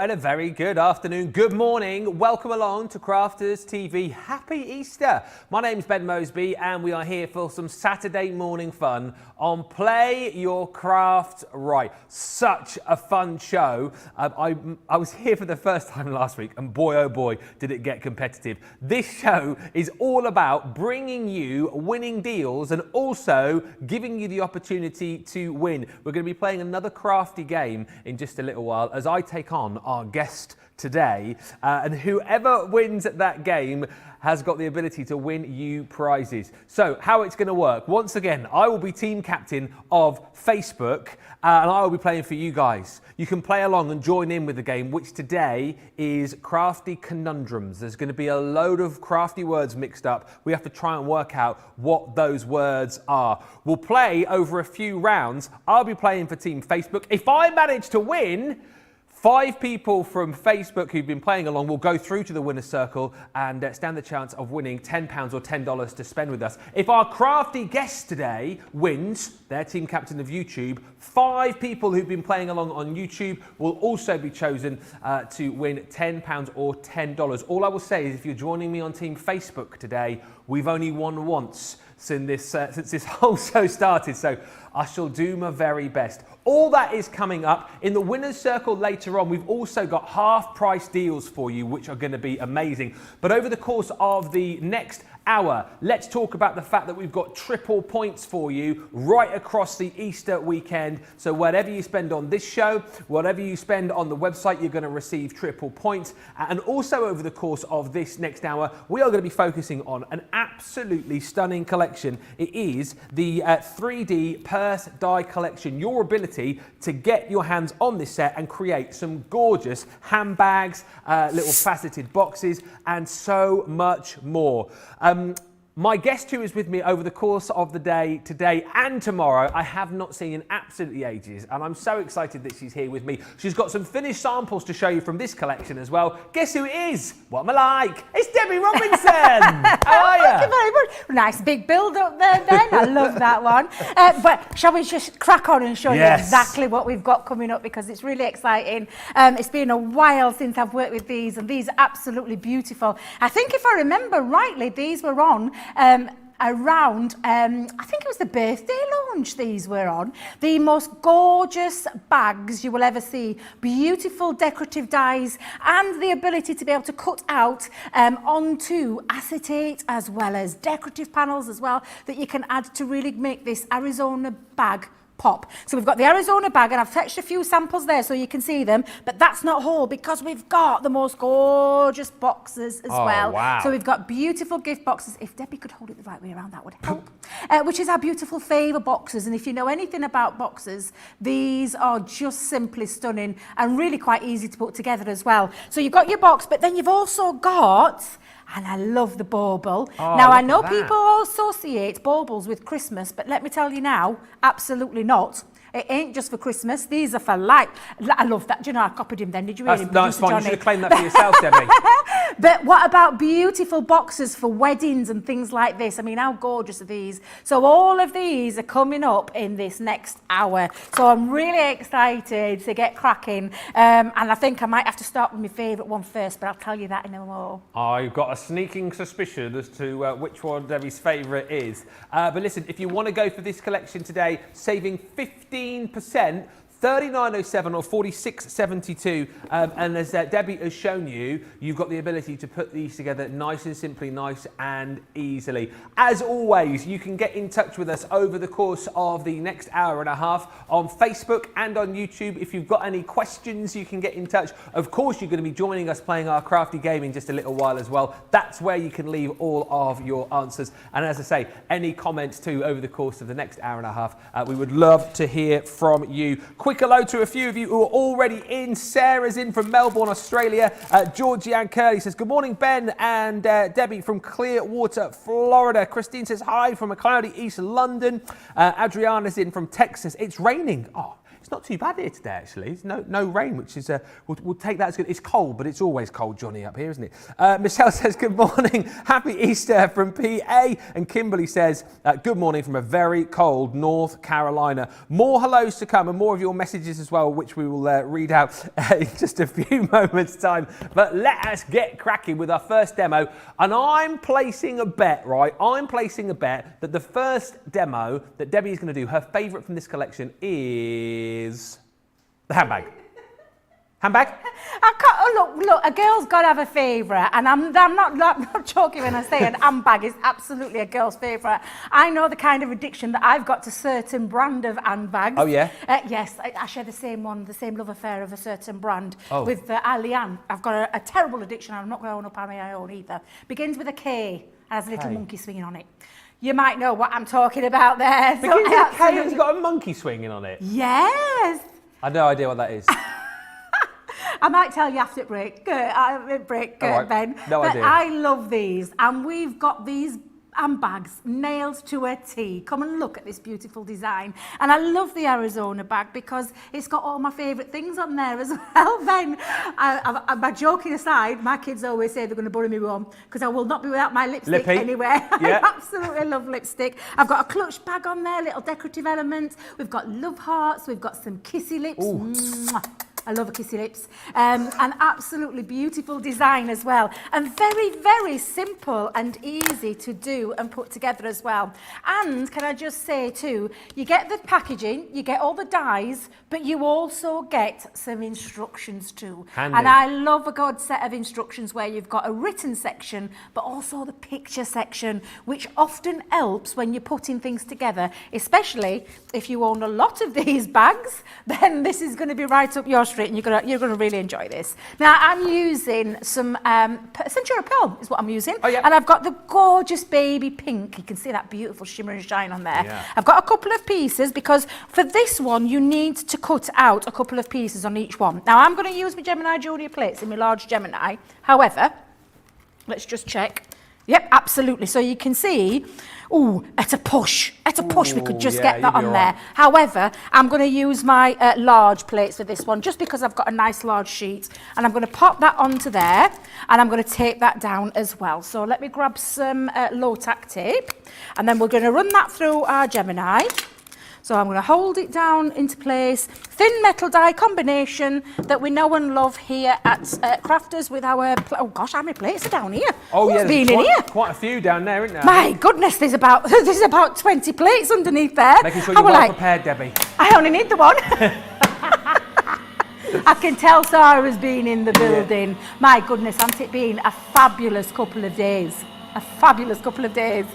and a very good afternoon, good morning. Welcome along to Crafters TV. Happy Easter. My name's Ben Moseby and we are here for some Saturday morning fun on Play Your Craft Right. Such a fun show. I was here for the first time last week and boy oh boy did it get competitive. This show is all about bringing you winning deals and also giving you the opportunity to win. We're going to be playing another crafty game in just a little while as I take on our guest today, and whoever wins at that game has got the ability to win you prizes. So how it's going to work, once again, I will be team captain of Facebook and I will be playing for you guys. You can play along and join in with the game, which today is Crafty Conundrums. There's going to be a load of crafty words mixed up. We have to try and work out what those words are. We'll play over a few rounds. I'll be playing for Team Facebook. If I manage to win, 5 people from Facebook who've been playing along will go through to the winner's circle and stand the chance of winning £10 or $10 to spend with us. If our crafty guest today wins, their team captain of YouTube, 5 people who've been playing along on YouTube will also be chosen to win £10 or $10. All I will say is if you're joining me on Team Facebook today, we've only won once since this whole show started, so I shall do my very best. All that is coming up. In the winner's circle later on, we've also got half-price deals for you, which are going to be amazing. But over the course of the next hour, let's talk about the fact that we've got triple points for you right across the Easter weekend. So whatever you spend on this show, whatever you spend on the website, you're going to receive triple points. And also over the course of this next hour, we are going to be focusing on an absolutely stunning collection. It is the 3D purse die collection. Your ability to get your hands on this set and create some gorgeous handbags, little faceted boxes, and so much more. My guest who is with me over the course of the day today and tomorrow, I have not seen in absolutely ages, and I'm so excited that she's here with me. She's got some finished samples to show you from this collection as well. Guess who it is? What am I like? It's Debbie Robinson! How are you? Thank you very much. Nice big build up there, Ben. I love that one. But shall we just crack on and show you exactly what we've got coming up, because it's really exciting. It's been a while since I've worked with these, and these are absolutely beautiful. I think if I remember rightly, these were on around, I think it was the birthday launch these were on. The most gorgeous bags you will ever see. Beautiful decorative dies and the ability to be able to cut out onto acetate as well as decorative panels as well that you can add to really make this Arizona bag pop. So we've got the Arizona bag, and I've fetched a few samples there so you can see them, but that's not whole because we've got the most gorgeous boxes as well. Wow. So we've got beautiful gift boxes. If Debbie could hold it the right way around, that would help. Which is our beautiful favour boxes, and if you know anything about boxes, these are just simply stunning and really quite easy to put together as well. So you've got your box, but then you've also got, and I love the bauble. Now, I know people associate baubles with Christmas, but let me tell you now, absolutely not. It ain't just for Christmas. These are for life. I love that. Do you know, I copied him then. Did you hear him? No, it's fine. You should have claimed that for yourself, Debbie. But what about beautiful boxes for weddings and things like this? I mean, how gorgeous are these? So all of these are coming up in this next hour. So I'm really excited to get cracking. And I think I might have to start with my favourite one first, but I'll tell you that in a moment. I've got a sneaking suspicion as to which one Debbie's favourite is. But listen, if you want to go for this collection today, saving 15%, 39.07 or 46.72, and as Debbie has shown you, you've got the ability to put these together nice and simply, nice and easily. As always, you can get in touch with us over the course of the next hour and a half on Facebook and on YouTube. If you've got any questions, you can get in touch. Of course, you're going to be joining us playing our crafty game in just a little while as well. That's where you can leave all of your answers. And as I say, any comments too over the course of the next hour and a half. We would love to hear from you. Quick hello to a few of you who are already in. Sarah's in from Melbourne, Australia. Georgianne Curley says, good morning, Ben and Debbie from Clearwater, Florida. Christine says, hi from a cloudy East London. Adriana's in from Texas. It's raining. Oh, it's not too bad here today, actually. It's no rain, which is, we'll take that as good. It's cold, but it's always cold, Johnny, up here, isn't it? Michelle says, good morning. Happy Easter from PA. And Kimberly says, good morning from a very cold North Carolina. More hellos to come and more of your messages as well, which we will read out in just a few moments' time. But let us get cracking with our first demo. And I'm placing a bet, right? I'm placing a bet that the first demo that Debbie is going to do, her favourite from this collection is the handbag. Handbag? Look, a girl's got to have a favourite, and I'm not joking when I say an handbag is absolutely a girl's favourite. I know the kind of addiction that I've got to certain brand of handbags. Oh, yeah? Yes, I share the same love affair of a certain brand with Alianne. I've got a terrible addiction, I'm not growing up on my own either. Begins with a K, and has a little monkey swinging on it. You might know what I'm talking about there. Begins with a K, it's got a monkey swinging on it? Yes. I have no idea what that is. I might tell you after break, Ben. No idea. I love these, and we've got these handbags nailed to a T. Come and look at this beautiful design. And I love the Arizona bag because it's got all my favourite things on there as well, Ben. My joking aside, my kids always say they're going to bury me one because I will not be without my lipstick anywhere. Yeah. I absolutely love lipstick. I've got a clutch bag on there, little decorative elements. We've got love hearts. We've got some kissy lips. Mwah. I love a kissy lips. An absolutely beautiful design as well. And very, very simple and easy to do and put together as well. And can I just say too, you get the packaging, you get all the dies, but you also get some instructions too. Handy. And I love a good set of instructions where you've got a written section, but also the picture section, which often helps when you're putting things together, especially if you own a lot of these bags, then this is going to be right up your street and you're going to really enjoy this. Now, I'm using some Centura Pearl is what I'm using. Oh, yeah. And I've got the gorgeous baby pink. You can see that beautiful shimmer and shine on there. Yeah. I've got a couple of pieces because for this one, you need to cut out a couple of pieces on each one. Now, I'm going to use my Gemini Junior plates in my large Gemini. However, let's just check. Yep, absolutely. So you can see, at a push, we could just get that on there. Right. However, I'm going to use my large plates for this one, just because I've got a nice large sheet. And I'm going to pop that onto there, and I'm going to tape that down as well. So let me grab some low-tack tape, and then we're going to run that through our Gemini. So I'm going to hold it down into place. Thin metal die combination that we know and love here at Crafters with our... Oh gosh, how many plates are down here? Oh, Who's yeah, been in here? Quite a few down there, isn't there? My goodness, there's about 20 plates underneath there. Making sure you're well prepared, Debbie. I only need the one. I can tell Sarah's been in the building. Yeah. My goodness, hasn't it been a fabulous couple of days? A fabulous couple of days.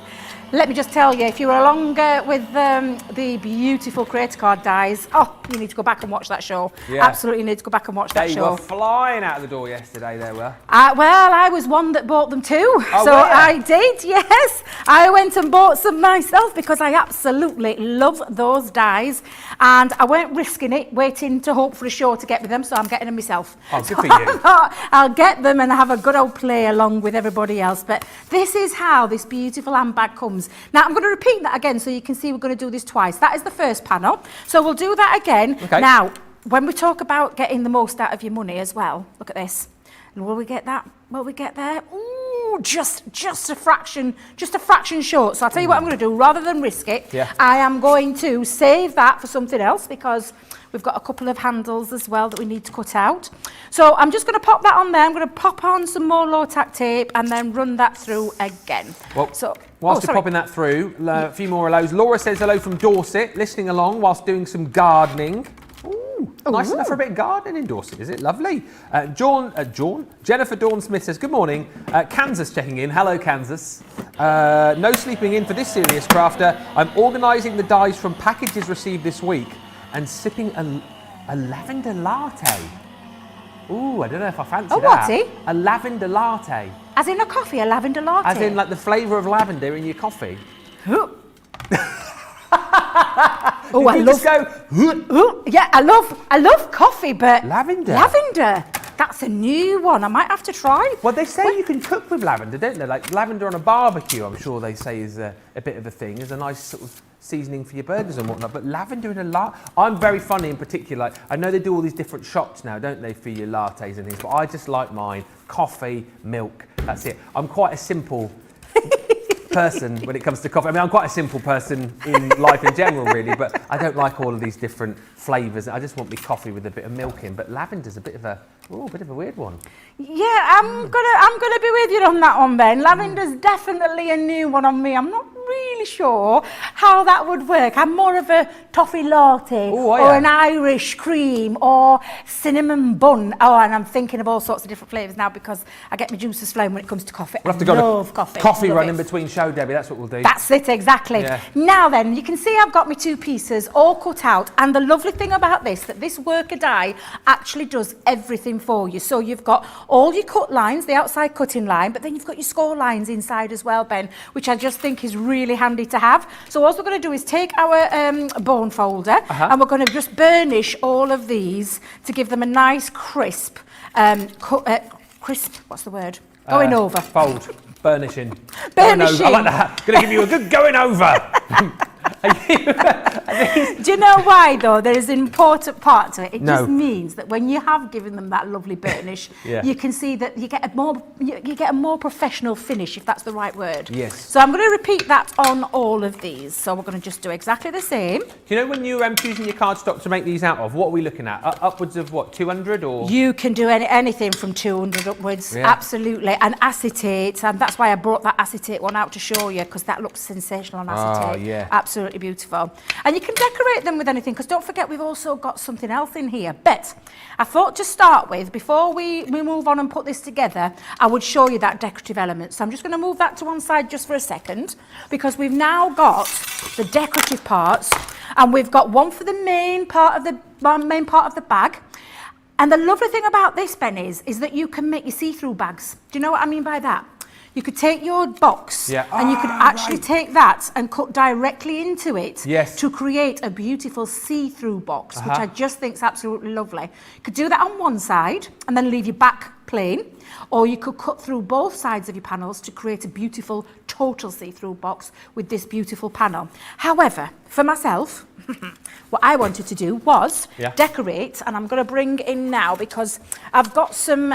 Let me just tell you, if you were along with the beautiful Creator Card dies, you need to go back and watch that show. Yeah. Absolutely need to go back and watch that show. They were flying out of the door yesterday, they were. Well, I was one that bought them too. Oh, so I did, yes. I went and bought some myself because I absolutely love those dies. And I weren't risking it, waiting to hope for a show to get with them, so I'm getting them myself. Oh, good for you. I'll get them and have a good old play along with everybody else. But this is how this beautiful handbag comes. Now, I'm going to repeat that again so you can see we're going to do this twice. That is the first panel. So we'll do that again. Okay. Now, when we talk about getting the most out of your money as well, look at this. Will we get that? Will we get there? Ooh, just a fraction short. So I'll tell you what I'm going to do. Rather than risk it, I am going to save that for something else because we've got a couple of handles as well that we need to cut out. So I'm just going to pop that on there. I'm going to pop on some more low-tack tape and then run that through again. Well, whilst you're popping that through, a few more hellos. Laura says hello from Dorset, listening along whilst doing some gardening. Ooh, nice enough for a bit of gardening in Dorset, is it? Lovely. Jennifer Dawn Smith says, good morning. Kansas checking in. Hello, Kansas. No sleeping in for this serious crafter. I'm organising the dies from packages received this week and sipping a lavender latte. Ooh, I don't know if I fancy that. What? A lavender latte. As in a coffee, a lavender latte? As in like the flavour of lavender in your coffee. I love coffee, but lavender. That's a new one. I might have to try. Well, they say you can cook with lavender, don't they? Like lavender on a barbecue, I'm sure they say is a bit of a thing. Is a nice sort of seasoning for your burgers and whatnot, but lavender in a latte. I'm very funny in particular. Like, I know they do all these different shops now, don't they, for your lattes and things, but I just like mine coffee, milk, that's it. I'm quite a simple person when it comes to coffee. I mean, I'm quite a simple person in life in general, really, but I don't like all of these different flavours. I just want me coffee with a bit of milk in, but lavender's a bit of a weird one. Yeah, I'm gonna be with you on that one, Ben. Lavender's definitely a new one on me. I'm not really sure how that would work. I'm more of a toffee latte or an Irish cream or cinnamon bun. Oh, and I'm thinking of all sorts of different flavours now because I get my juices flowing when it comes to coffee. We'll have to go to coffee run in it. between show, Debbie. That's what we'll do. That's it, exactly. Yeah. Now then, you can see I've got my 2 pieces all cut out, and the lovely thing about this, that this worker die actually does everything for you. So you've got all your cut lines, the outside cutting line, but then you've got your score lines inside as well, Ben, which I just think is really handy to have. So all we're going to do is take our bone folder and we're going to just burnish all of these to give them a nice crisp, what's the word? Going over. Fold. Burnishing. Burnishing. Going over. I like that. Going to give you a good going over. Do you know why though? There is an important part to it. It just means that when you have given them that lovely burnish, you can see that you get a more professional finish, if that's the right word. Yes. So I'm going to repeat that on all of these. So we're going to just do exactly the same. Do you know when you're choosing your cardstock to make these out of, what are we looking at? Upwards of what, 200 or? You can do anything from 200 upwards, absolutely. And acetate, and that's why I brought that acetate one out to show you, because that looks sensational on acetate. Oh, yeah. Absolutely beautiful. And you can decorate them with anything, because don't forget we've also got something else in here. But I thought to start with, before we move on and put this together, I would show you that decorative element. So I'm just going to move that to one side just for a second, because we've now got the decorative parts, and we've got one for the main part of the bag. And the lovely thing about this, Ben, is that you can make your see-through bags. Do you know what I mean by that? You could take your box and you could actually take that and cut directly into it to create a beautiful see-through box, which I just think is absolutely lovely. You could do that on one side and then leave your back plain, or you could cut through both sides of your panels to create a beautiful total see-through box with this beautiful panel. However, for myself, what I wanted to do was decorate, and I'm going to bring in now because I've got some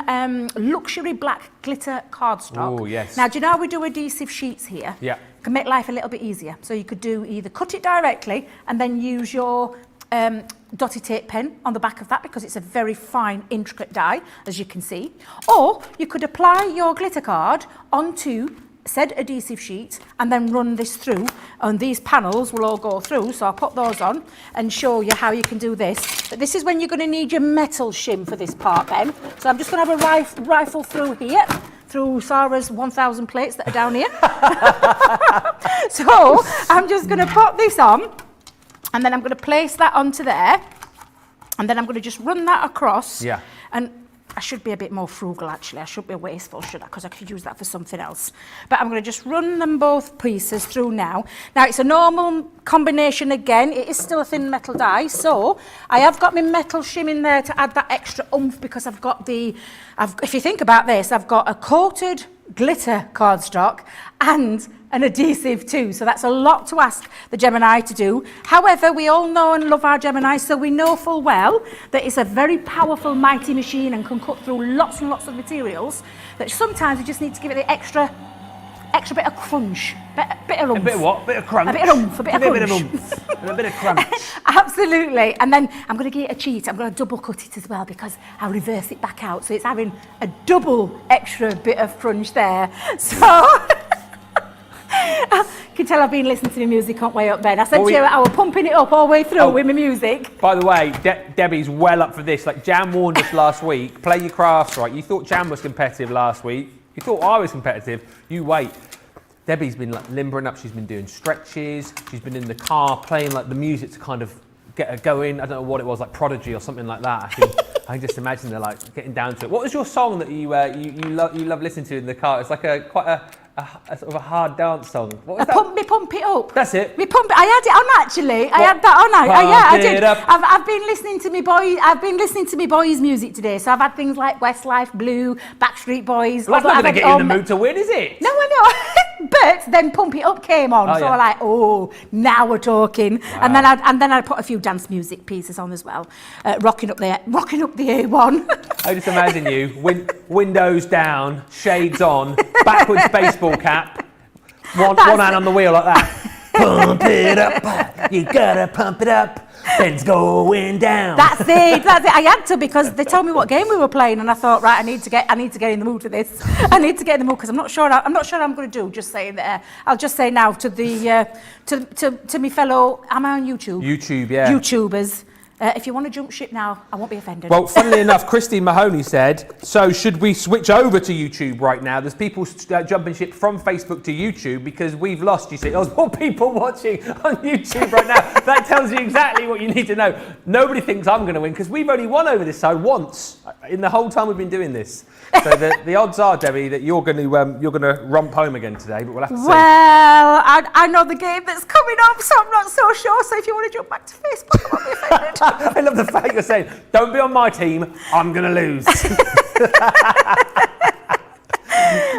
luxury black glitter cardstock. Oh, yes. Now, do you know how we do adhesive sheets here? Yeah. Can make life a little bit easier. So you could do either cut it directly and then use your dotty tape pen on the back of that, because it's a very fine, intricate die, as you can see. Or you could apply your glitter card onto said adhesive sheet and then run this through, and these panels will all go through. So I'll put those on and show you how you can do this. But this is when you're going to need your metal shim for this part, Ben. So I'm just going to have a rifle through here, through Sarah's 1,000 plates that are down here. So I'm just going to put this on, and then I'm going to place that onto there, and then I'm going to just run that across. Yeah. And I should be a bit more frugal, actually. I should be wasteful, should I? Because I could use that for something else. But I'm going to just run them both pieces through now. Now, it's a normal combination again. It is still a thin metal die. So I have got my metal shim in there to add that extra oomph, because I've got if you think about this, I've got a coated glitter cardstock and an adhesive too. So that's a lot to ask the Gemini to do. However, we all know and love our Gemini, so we know full well that it's a very powerful, mighty machine and can cut through lots and lots of materials, that sometimes we just need to give it the extra bit of crunch, bit of oomph. A bit of what? Bit of crunch. A bit of oomph, a bit of crunch. A bit of oomph and a bit of crunch. Absolutely. And then I'm going to give it a cheat. I'm going to double cut it as well, because I'll reverse it back out. So it's having a double extra bit of crunch there. So you can tell I've been listening to the music on way up, Ben. I said to you I was pumping it up all the way through with my music. By the way, Debbie's well up for this. Like, Jan warned us last week, play your crafts right. You thought Jan was competitive last week. You thought I was competitive. You wait. Debbie's been like limbering up. She's been doing stretches. She's been in the car playing like the music to kind of get her going. I don't know what it was, like Prodigy or something like that. I can just imagine they're like getting down to it. What was your song that you love listening to in the car? It's like quite a sort of a hard dance song. What was that? Pump it up. That's it. Me pump it. I had it on actually. I had that on. I did. I've been listening to me boy. I've been listening to me boys' music today. So I've had things like Westlife, Blue, Backstreet Boys. Well, that's not going to get you in the mood to win, is it? No, I know. but then Pump It Up came on, so I'm like, oh, now we're talking. Wow. And then I put a few dance music pieces on as well, rocking up the A1. I just imagine you, windows down, shades on, backwards baseball cap, one hand on the wheel like that. Pump it up, you gotta pump it up. Ben's going down. That's it. I had to, because they told me what game we were playing, and I thought, right, I need to get in the mood for this. I need to get in the mood because I'm not sure I'm going to do. Just saying there. I'll just say now to the to me fellow. Am I on YouTube? YouTube, yeah. YouTubers. If you want to jump ship now, I won't be offended. Well, funnily enough, Christine Mahoney said, so should we switch over to YouTube right now? There's people jumping ship from Facebook to YouTube because we've lost, you see. There's more people watching on YouTube right now. That tells you exactly what you need to know. Nobody thinks I'm going to win because we've only won over this side once in the whole time we've been doing this. So the odds are, Debbie, that you're going to romp home again today, but we'll have to see. Well, I know the game that's coming up, so I'm not so sure. So if you want to jump back to Facebook, I won't be offended. I love the fact you're saying, don't be on my team, I'm going to lose.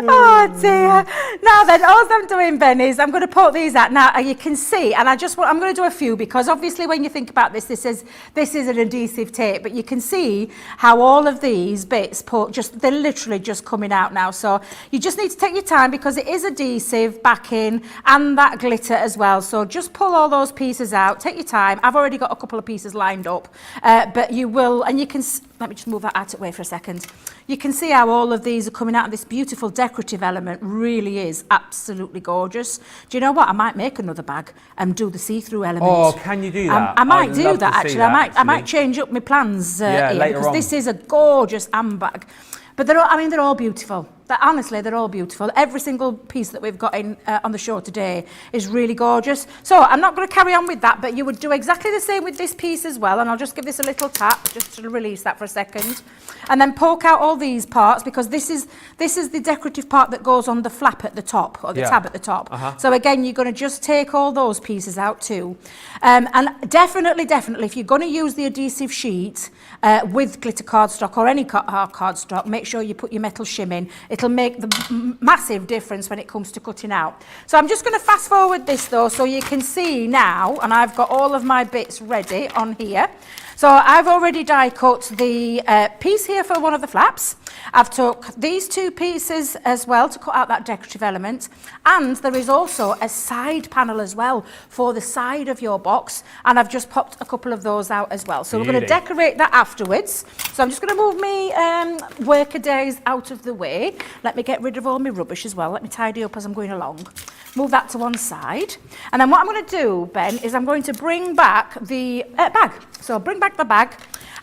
Oh dear. Now then, all I'm doing, Ben, is I'm going to put these out. Now you can see, and I'm going to do a few because obviously when you think about this is an adhesive tape, but you can see how all of these bits they're literally just coming out now. So you just need to take your time because it is adhesive backing and that glitter as well. So just pull all those pieces out, take your time. I've already got a couple of pieces lined up, but you will, and you can, let me just move that out of the way for a second. You can see how all of these are coming out, and this beautiful decorative element really is absolutely gorgeous. Do you know what? I might make another bag and do the see-through element. Oh, can you do that? I might do that actually. I might change up my plans here because this is a gorgeous handbag. But they're all beautiful. Honestly, they're all beautiful. Every single piece that we've got in on the show today is really gorgeous. So I'm not going to carry on with that, but you would do exactly the same with this piece as well. And I'll just give this a little tap just to release that for a second. And then poke out all these parts because this is the decorative part that goes on the flap at the top or the tab at the top. So again, you're going to just take all those pieces out too. And definitely, if you're going to use the adhesive sheet with glitter cardstock or any cardstock, make sure you put your metal shim in. It'll make the massive difference when it comes to cutting out. So I'm just going to fast forward this though so you can see now, and I've got all of my bits ready on here. So I've already die cut the piece here for one of the flaps. I've took these two pieces as well to cut out that decorative element, and there is also a side panel as well for the side of your box, and I've just popped a couple of those out as well. So we're going to decorate that afterwards. So I'm just going to move me worker days out of the way. Let me get rid of all my rubbish as well. Let me tidy up as I'm going along. Move that to one side. And then what I'm going to do, Ben, is I'm going to bring back the bag. So bring back the bag.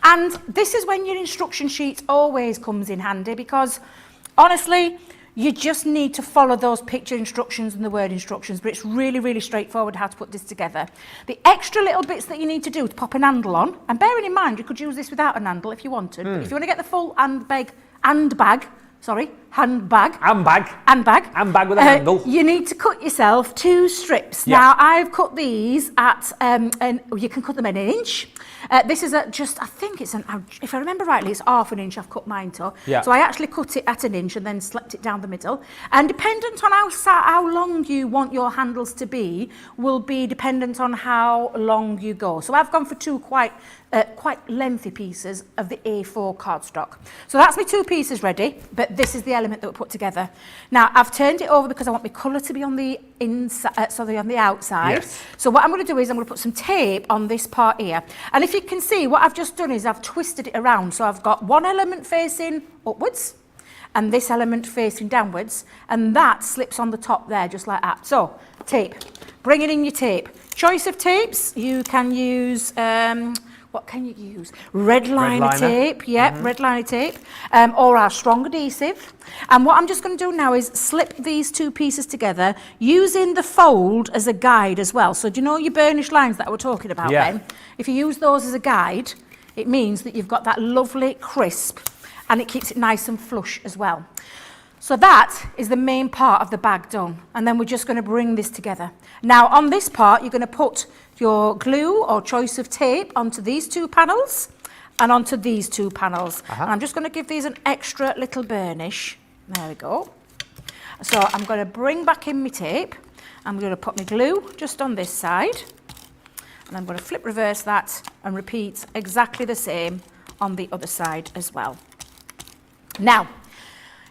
And this is when your instruction sheet always comes in handy because, honestly, you just need to follow those picture instructions and the word instructions, but it's really, really straightforward how to put this together. The extra little bits that you need to do to pop an handle on, and bearing in mind you could use this without an handle if you wanted, but if you want to get the full handbag with a handle. You need to cut yourself 2 strips. Now I've cut these at, and you can cut them an inch. This is just, I think it's if I remember rightly, it's ½ an inch I've cut mine to. So I actually cut it at 1 inch and then slept it down the middle. And dependent on how long you want your handles to be, will be dependent on how long you go. So I've gone for 2 quite lengthy pieces of the A4 cardstock. So that's my 2 pieces ready, but this is the element that we put together. Now I've turned it over because I want my colour to be on the inside, on the outside. So what I'm going to do is I'm going to put some tape on this part here. And if you can see, what I've just done is I've twisted it around. So I've got one element facing upwards and this element facing downwards, and that slips on the top there just like that. So tape, bring it in your tape. Choice of tapes, you can use what can you use? Red liner tape, red liner tape, or our strong adhesive. And what I'm just going to do now is slip these 2 pieces together using the fold as a guide as well. So do you know your burnished lines that I was talking about, Ben? If you use those as a guide, it means that you've got that lovely crisp and it keeps it nice and flush as well. So that is the main part of the bag done. And then we're just going to bring this together. Now on this part, you're going to put your glue or choice of tape onto these 2 panels and onto these 2 panels. And I'm just going to give these an extra little burnish. There we go. So I'm going to bring back in my tape. I'm going to put my glue just on this side. And I'm going to flip reverse that and repeat exactly the same on the other side as well. Now,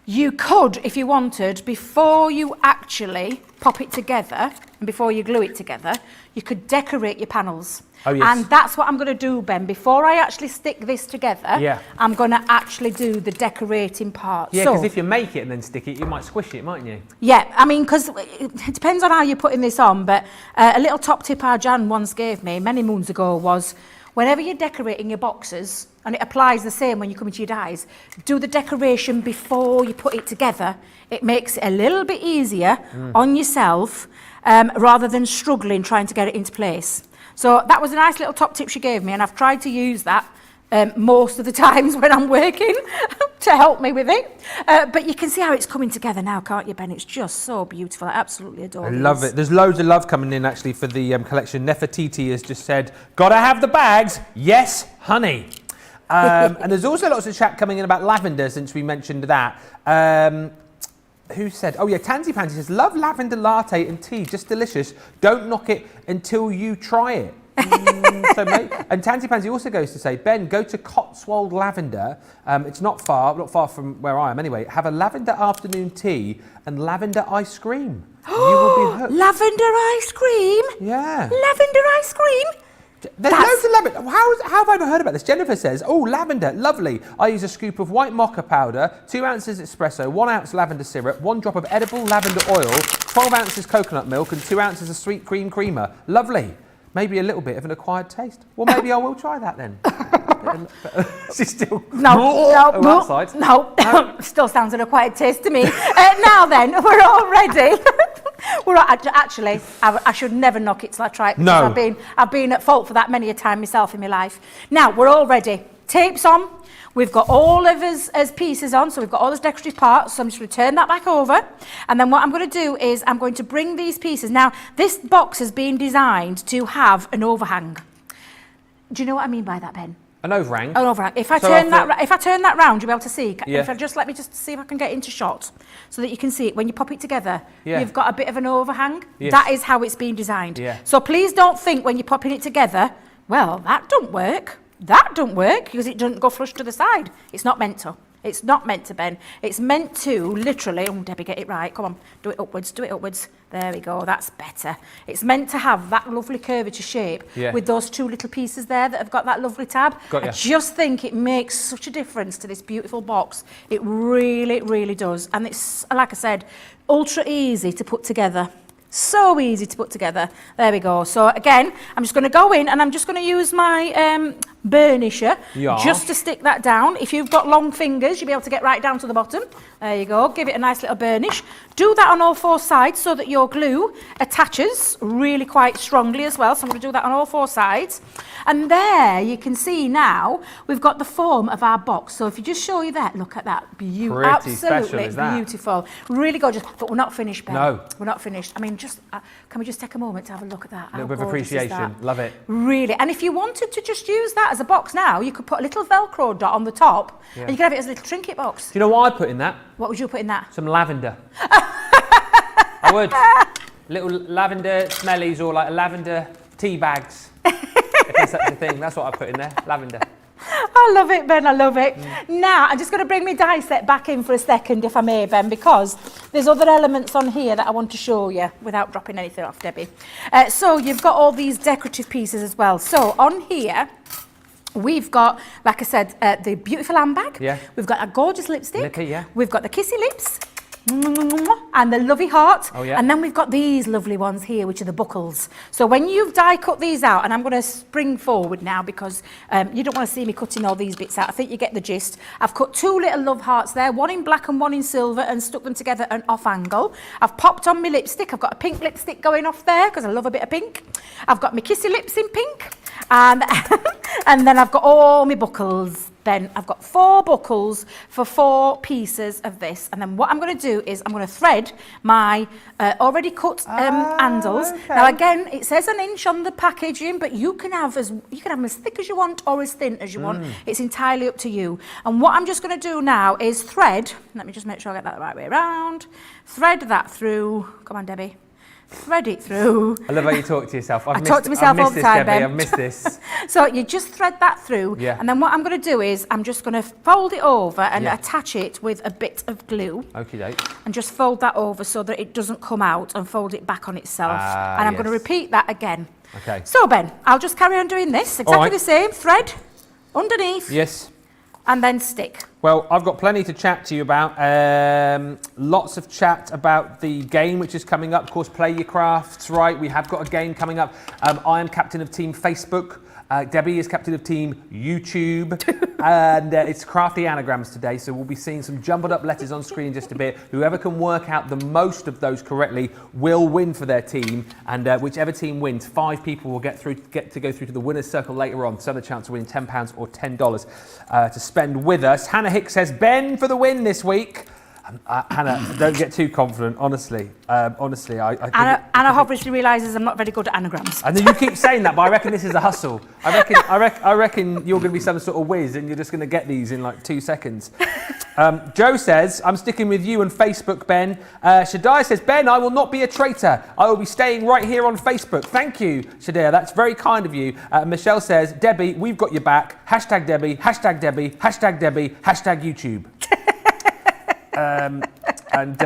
you could, if you wanted, before you actually pop it together and before you glue it together, you could decorate your panels. Oh, yes. And that's what I'm going to do, Ben. Before I actually stick this together, I'm going to actually do the decorating part. Yeah, because if you make it and then stick it, you might squish it, mightn't you? Yeah, I mean, because it depends on how you're putting this on, but a little top tip our Jan once gave me many moons ago was, whenever you're decorating your boxes, and it applies the same when you come into your dies, do the decoration before you put it together. It makes it a little bit easier on yourself rather than struggling trying to get it into place. So that was a nice little top tip she gave me, and I've tried to use that most of the times when I'm working to help me with it. But you can see how it's coming together now, can't you, Ben? It's just so beautiful. I absolutely adore it. I love it. There's loads of love coming in, actually, for the collection. Nefertiti has just said, gotta have the bags. Yes, honey. And there's also lots of chat coming in about lavender, since we mentioned that. Who said, oh yeah, Tansy Pansy says, love lavender latte and tea, just delicious. Don't knock it until you try it. And Tansy Pansy also goes to say, Ben, go to Cotswold Lavender. It's not far from where I am anyway. Have a lavender afternoon tea and lavender ice cream. You will be hooked. Lavender ice cream? Yeah. Lavender ice cream? There's loads of lavender. How have I not heard about this? Jennifer says, oh, lavender, lovely. I use a scoop of white mocha powder, 2 ounces espresso, 1 ounce lavender syrup, 1 drop of edible lavender oil, 12 ounces coconut milk, and 2 ounces of sweet cream creamer. Lovely. Maybe a little bit of an acquired taste. Well, maybe I will try that then. She's still... No. Still sounds an acquired taste to me. Now then, we're all ready. Actually, I should never knock it till I try it. No. I've been at fault for that many a time myself in my life. Now, we're all ready. Tape's on. We've got all of his pieces on, so we've got all his decorative parts, so I'm just going to turn that back over. And then what I'm going to do is I'm going to bring these pieces. Now, this box has been designed to have an overhang. Do you know what I mean by that, Ben? An overhang? An overhang. If I turn that round, you'll be able to see. Yeah. If I just let me just see if I can get into shot so that you can see it. When you pop it together, you've got a bit of an overhang. Yes. That is how it's been designed. Yeah. So please don't think when you're popping it together, well, that don't work. That don't work because it doesn't go flush to the side. It's not meant to. It's not meant to, Ben. It's meant to literally, oh, Debbie, get it right. Come on, do it upwards, do it upwards. There we go, that's better. It's meant to have that lovely curvature shape with those 2 little pieces there that have got that lovely tab. I just think it makes such a difference to this beautiful box. It really, really does. And it's, like I said, ultra easy to put together. So easy to put together. There we go. So again, I'm just going to go in and I'm just going to use my burnisher just to stick that down. If you've got long fingers, you'll be able to get right down to the bottom. There you go. Give it a nice little burnish. Do that on all 4 sides so that your glue attaches really quite strongly as well. So I'm going to do that on all 4 sides. And there you can see now we've got the form of our box. So if you just show you that, look at that. Absolutely beautiful. Really gorgeous. But we're not finished, Ben. No. We're not finished. I mean, just can we just take a moment to have a look at that? A little bit of appreciation. Love it. Really. And if you wanted to just use that as a box now, you could put a little Velcro dot on the top and you could have it as a little trinket box. Do you know what I'd put in that? What would you put in that? Some lavender. I would. Little lavender smellies or like lavender tea bags. If there's such a thing. That's what I put in there. Lavender. I love it, Ben, I love it. Now, I'm just going to bring my die set back in for a second, if I may, Ben, because there's other elements on here that I want to show you without dropping anything off, Debbie. So you've got all these decorative pieces as well. So on here, we've got, like I said, the beautiful handbag. Yeah. We've got a gorgeous lipstick. We've got the kissy lips. And the lovely heart. And then we've got these lovely ones here, which are the buckles. So when you've die cut these out, and I'm going to spring forward now because you don't want to see me cutting all these bits out. I think you get the gist. I've cut 2 little love hearts there, 1 in black and 1 in silver, and stuck them together at an off angle. I've popped on my lipstick. I've got a pink lipstick going off there because I love a bit of pink. I've got my kissy lips in pink. And then I've got all my buckles then I've got 4 buckles for 4 pieces of this. And then what I'm going to do is I'm going to thread my already cut handles. Okay. Now again, it says 1 inch on the packaging, but you can have them as thick as you want or as thin as you want. It's entirely up to you. And what I'm just going to do now is thread. Let me just make sure I get that the right way around. Thread that through. Come on, Debbie. Thread it through. I love how you talk to yourself. I talk to myself all the time, Debbie. Ben. I've missed this. So you just thread that through, and then what I'm going to do is I'm just going to fold it over and attach it with a bit of glue. Okie doke. And just fold that over so that it doesn't come out, and fold it back on itself. And I'm going to repeat that again. Okay. So Ben, I'll just carry on doing this. Exactly the same. Thread underneath. Yes. And then stick. Well, I've got plenty to chat to you about. Lots of chat about the game which is coming up. Of course, Play Your Crafts, right? We have got a game coming up. I am captain of Team Facebook. Debbie is captain of Team YouTube. And it's Crafty Anagrams today, so we'll be seeing some jumbled up letters on screen in just a bit. Whoever can work out the most of those correctly will win for their team. And whichever team wins, 5 people will get to go through to the winner's circle later on. So the chance of winning £10 or $10 to spend with us. Hannah Hicks says, Ben for the win this week. Hannah, don't get too confident, honestly. I Anna obviously realises I'm not very good at anagrams. I know you keep saying that, but I reckon this is a hustle. I reckon you're going to be some sort of whiz and you're just going to get these in like 2 seconds. Joe says, I'm sticking with you on Facebook, Ben. Shadia says, Ben, I will not be a traitor. I will be staying right here on Facebook. Thank you, Shadia. That's very kind of you. Michelle says, Debbie, we've got your back. Hashtag Debbie, hashtag Debbie, hashtag Debbie, hashtag YouTube. And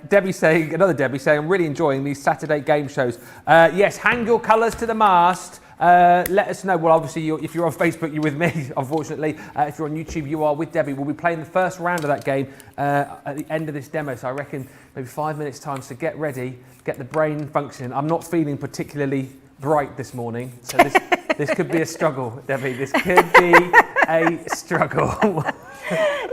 Debbie saying, I'm really enjoying these Saturday game shows. Yes, hang your colours to the mast. Let us know. Well, obviously, if you're on Facebook, you're with me, unfortunately. If you're on YouTube, you are with Debbie. We'll be playing the first round of that game at the end of this demo. So I reckon maybe 5 minutes' time. So get ready, get the brain functioning. I'm not feeling particularly bright this morning. So this could be a struggle, Debbie. This could be a struggle.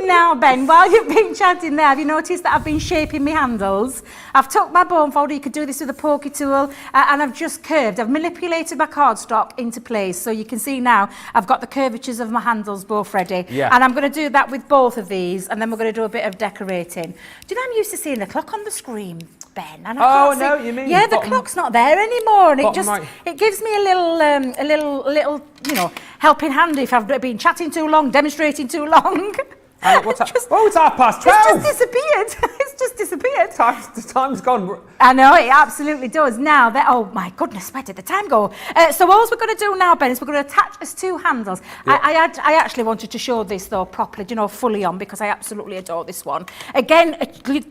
Now, Ben, while you've been chatting there, have you noticed that I've been shaping my handles? I've tucked my bone folder, you could do this with a pokey tool, and I've just curved. I've manipulated my cardstock into place, so you can see now I've got the curvatures of my handles both ready. Yeah. And I'm going to do that with both of these, and then we're going to do a bit of decorating. Do you know, I'm used to seeing the clock on the screen, Ben. And I can't see, you mean yeah, the clock's not there anymore, and right. it gives me a little, you know, helping hand if I've been chatting too long, demonstrating too long. What's up? It's 12:30. It's just disappeared. Time's gone. I know, it absolutely does. Now, oh my goodness, where did the time go? So all we're going to do now, Ben, is we're going to attach us 2 handles. Yeah. I actually wanted to show this, though, properly, you know, fully on, because I absolutely adore this one. Again,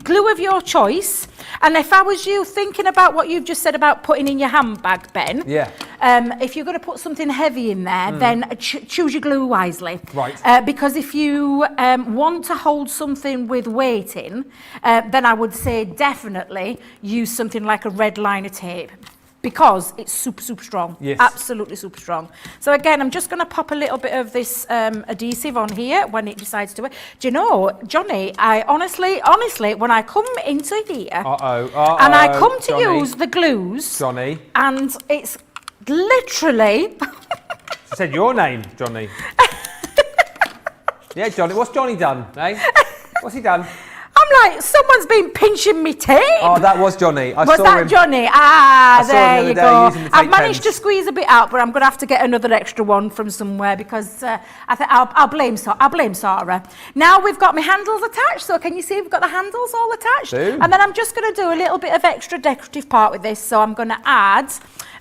glue of your choice. And if I was you, thinking about what you've just said about putting in your handbag, Ben, if you're going to put something heavy in there, then choose your glue wisely. Right. Because if you want to hold something with weight in, then I would say definitely use something like a red liner tape, because it's super strong. Yes. Absolutely super strong. So again, I'm just going to pop a little bit of this adhesive on here when it decides to. Do you know, Johnny, I honestly, when I come into here and I come to use the glues, Johnny, and it's literally... She said your name, Johnny. Yeah, Johnny. What's Johnny done, eh? What's he done? I'm like, someone's been pinching me tape. Oh, that was Johnny. Was that Johnny? There you go. I've managed to squeeze a bit out, but I'm going to have to get another extra one from somewhere, because I think I'll blame Sarah. Now we've got my handles attached, so can you see we've got the handles all attached? Boom. And then I'm just going to do a little bit of extra decorative part with this, so I'm going to add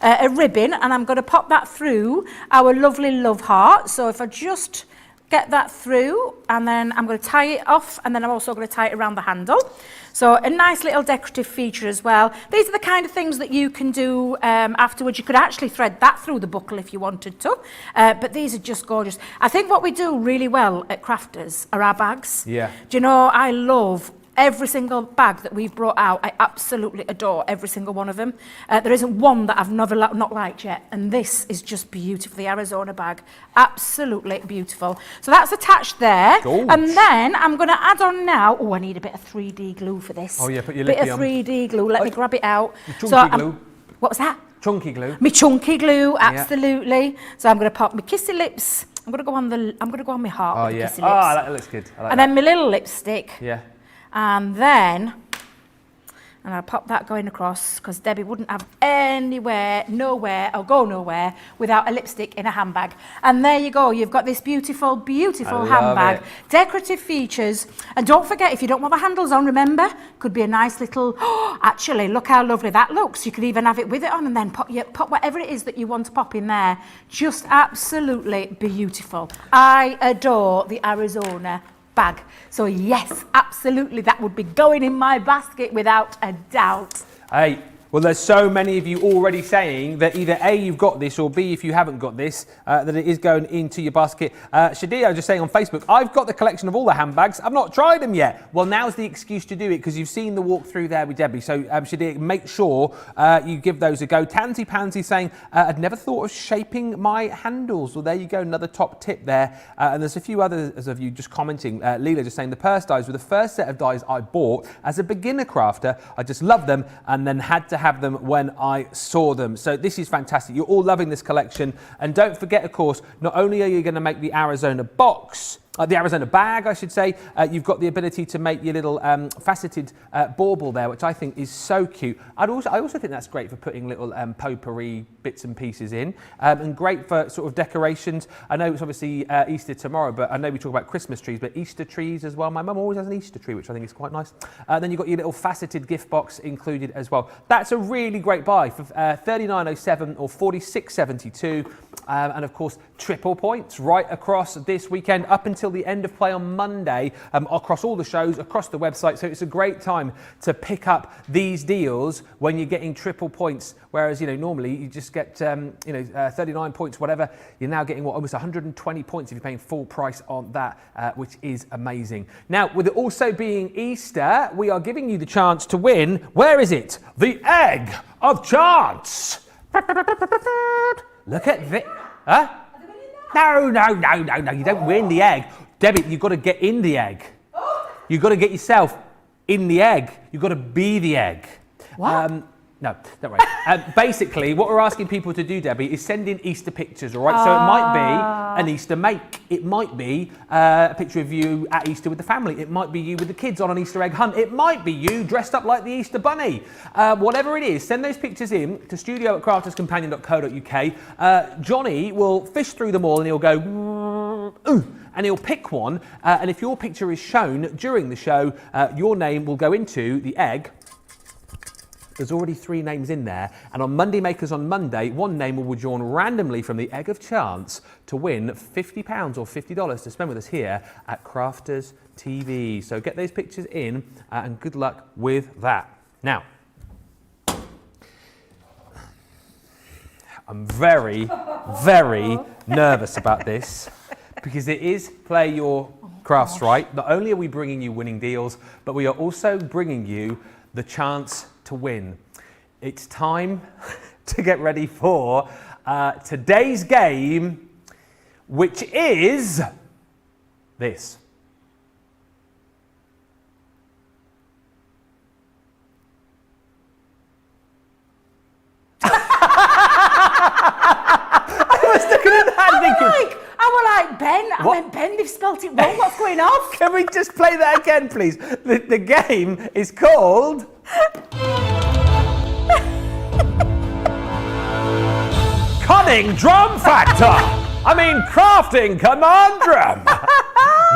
a ribbon, and I'm going to pop that through our lovely love heart. So if I just get that through, and then I'm going to tie it off, and then I'm also going to tie it around the handle. So a nice little decorative feature as well. These are the kind of things that you can do afterwards. You could actually thread that through the buckle if you wanted to, but these are just gorgeous. I think what we do really well at Crafters are our bags. Yeah. Do you know, I love every single bag that we've brought out. I absolutely adore every single one of them. There isn't one that I've not liked yet, and this is just beautiful. The Arizona bag, absolutely beautiful. So that's attached there. Gorge. And then I'm going to add on now. Oh, I need a bit of 3D glue for this. Oh yeah, put your bit lippy of on. 3D glue. Let me grab it out. Chunky glue. What was that? Chunky glue. Me chunky glue, absolutely. Yeah. So I'm going to pop my kissy lips I'm gonna go on my heart. Oh with the yeah. kissy Oh, lips. that looks good. I like And that. then my little lipstick. Yeah. And then, and I'll pop that going across because Debbie wouldn't have nowhere, or go nowhere without a lipstick in a handbag. And there you go, you've got this beautiful, beautiful I love handbag. it. Decorative features. And don't forget, if you don't want the handles on, remember, could be a nice little, actually, look how lovely that looks. You could even have it with it on and then pop whatever it is that you want to pop in there. Just absolutely beautiful. I adore the Arizona bag. So yes, absolutely, that would be going in my basket without a doubt. Hey, well, there's so many of you already saying that either A, you've got this, or B, if you haven't got this, that it is going into your basket. Shadia just saying on Facebook, I've got the collection of all the handbags. I've not tried them yet. Well, now's the excuse to do it because you've seen the walkthrough there with Debbie. So, Shadia, make sure you give those a go. Tansy Pansy saying, I'd never thought of shaping my handles. Well, there you go, another top tip there. And there's a few others of you just commenting. Leela just saying, the purse dies were the first set of dies I bought as a beginner crafter. I just loved them and then had to have them when I saw them. So this is fantastic. You're all loving this collection. And don't forget, of course, not only are you going to make the Arizona box, the Arizona bag, I should say, you've got the ability to make your little faceted bauble there, which I think is so cute. I also think that's great for putting little potpourri bits and pieces in, and great for sort of decorations. I know it's obviously Easter tomorrow, but I know we talk about Christmas trees, but Easter trees as well. My mum always has an Easter tree, which I think is quite nice. Then you've got your little faceted gift box included as well. That's a really great buy for $39.07 or $46.72. And of course, triple points right across this weekend up until the end of play on Monday, across all the shows, across the website. So it's a great time to pick up these deals when you're getting triple points. Whereas, normally you just get, 39 points, whatever. You're now getting almost 120 points if you're paying full price on that, which is amazing. Now, with it also being Easter, we are giving you the chance to win. Where is it? The Egg of Chance. Look at this. Huh? No. You don't win the egg. Debbie, you've got to get in the egg. You've got to get yourself in the egg. You've got to be the egg. What? No, don't worry. Basically, what we're asking people to do, Debbie, is send in Easter pictures, all right? So it might be an Easter make. It might be a picture of you at Easter with the family. It might be you with the kids on an Easter egg hunt. It might be you dressed up like the Easter bunny. Whatever it is, send those pictures in to studio@crafterscompanion.co.uk. Johnny will fish through them all and he'll go, and he'll pick one. And if your picture is shown during the show, your name will go into the egg. There's already 3 names in there, and on Monday Makers on Monday, one name will be drawn randomly from the Egg of Chance to win £50 or $50 to spend with us here at Crafters TV. So get those pictures in, and good luck with that. Now, I'm very, very nervous about this because it is Play Your Crafts Right. Not only are we bringing you winning deals, but we are also bringing you the chance to win. It's time to get ready for today's game, which is this. I was looking at that thinking, I was like, Ben, I went, Ben, they've spelt it wrong. What's going on? Can we just play that again, please? The game is called Conundrum Factor. I mean, Crafting Conundrum.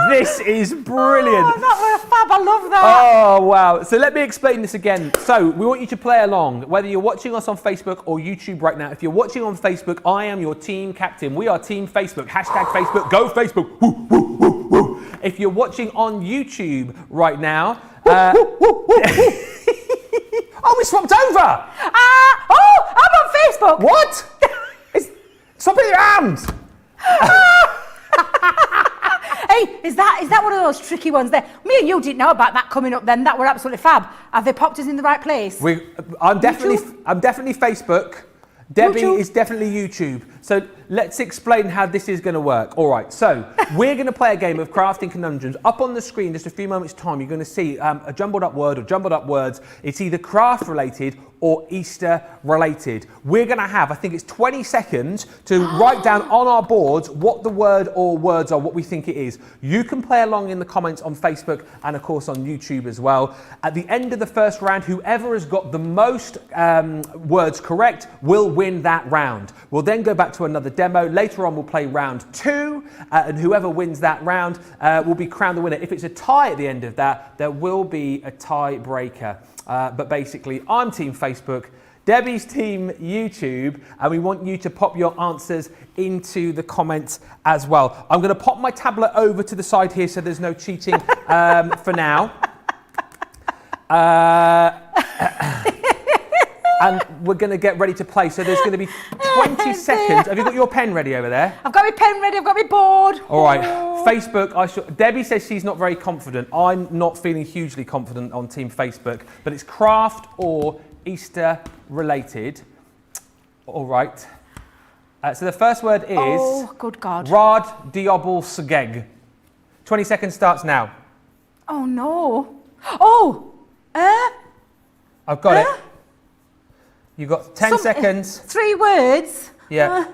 This is brilliant. Oh, that was fab. I love that. Oh, wow. So let me explain this again. So we want you to play along, whether you're watching us on Facebook or YouTube right now. If you're watching on Facebook, I am your team captain. We are Team Facebook. Hashtag Facebook. Go Facebook. Woo, woo, woo, woo. If you're watching on YouTube right now... Oh, we swapped over. I'm on Facebook. What? Stop it, your hands. Hey, is that one of those tricky ones there? Me and you didn't know about that coming up then. That were absolutely fab. Have they popped us in the right place? I'm definitely Facebook. Debbie YouTube. is definitely YouTube. So let's explain how this is going to work. All right, so we're going to play a game of crafting conundrums. Up on the screen, just a few moments' time, you're going to see a jumbled up word or jumbled up words. It's either craft related or Easter related. We're going to have, I think it's 20 seconds to write down on our boards what the word or words are, what we think it is. You can play along in the comments on Facebook and of course on YouTube as well. At the end of the first round, whoever has got the most words correct will win that round. We'll then go back to another demo. Later on, we'll play round 2, and whoever wins that round will be crowned the winner. If it's a tie at the end of that, there will be a tiebreaker. But basically, I'm Team Facebook, Debbie's Team YouTube, and we want you to pop your answers into the comments as well. I'm going to pop my tablet over to the side here so there's no cheating for now. And we're going to get ready to play. So there's going to be 20 seconds. Have you got your pen ready over there? I've got my pen ready, I've got my board. All right, Facebook, Debbie says she's not very confident. I'm not feeling hugely confident on Team Facebook, but it's craft or Easter related. All right. So the first word is... Oh, good God. Rad Diobel Segeg. 20 seconds starts now. Oh, no. Oh, I've got it. You've got 10 seconds. 3 words. Yeah.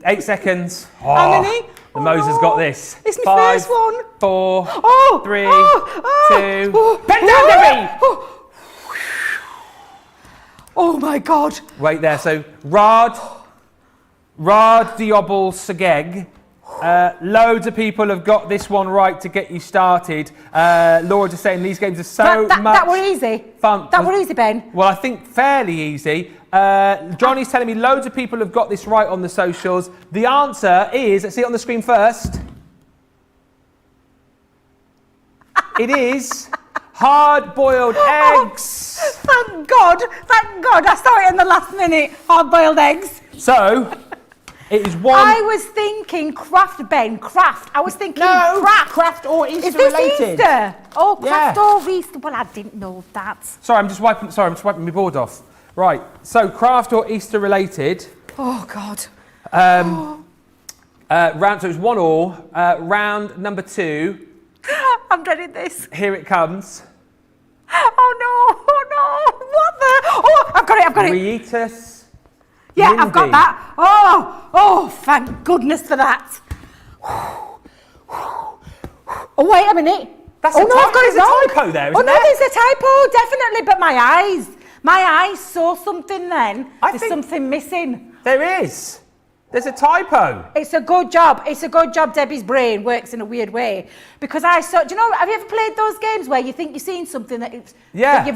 8 seconds. How many? The Mose has got this. It's my first one. 4, Oh, 3, oh, 2. oh, Pen down, Debbie! Oh my God. Wait there. So Rad Diobel Segeg. Loads of people have got this one right to get you started. Laura just saying these games are so much that were easy. fun. That were easy, Ben. Well, I think fairly easy. Johnny's telling me loads of people have got this right on the socials. The answer is, let's see it on the screen first. It is hard-boiled eggs. Thank God. Thank God. I saw it in the last minute. Hard-boiled eggs. So, it is one... I was thinking craft, Ben. Craft. I was thinking craft. Craft or Easter Is this related. Easter? Oh, craft Yeah. or Easter. Well, I didn't know that. Sorry, I'm just wiping my board off. Right, so craft or Easter related. Oh, God. Round, so it's 1-1. Round number 2. I'm dreading this. Here it comes. Oh, no. Oh, no. What the? Oh, I've got it. Rietus. Yeah, Lindy. I've got that. Oh, thank goodness for that. Oh, wait a minute. That's I've got it wrong. a typo there, Oh, isn't no, there? there's a typo, definitely, but my eyes saw something then. There's something missing. There is. There's a typo. It's a good job. It's a good job Debbie's brain works in a weird way. Because I saw, do you know, have you ever played those games where you think you've seen something that you've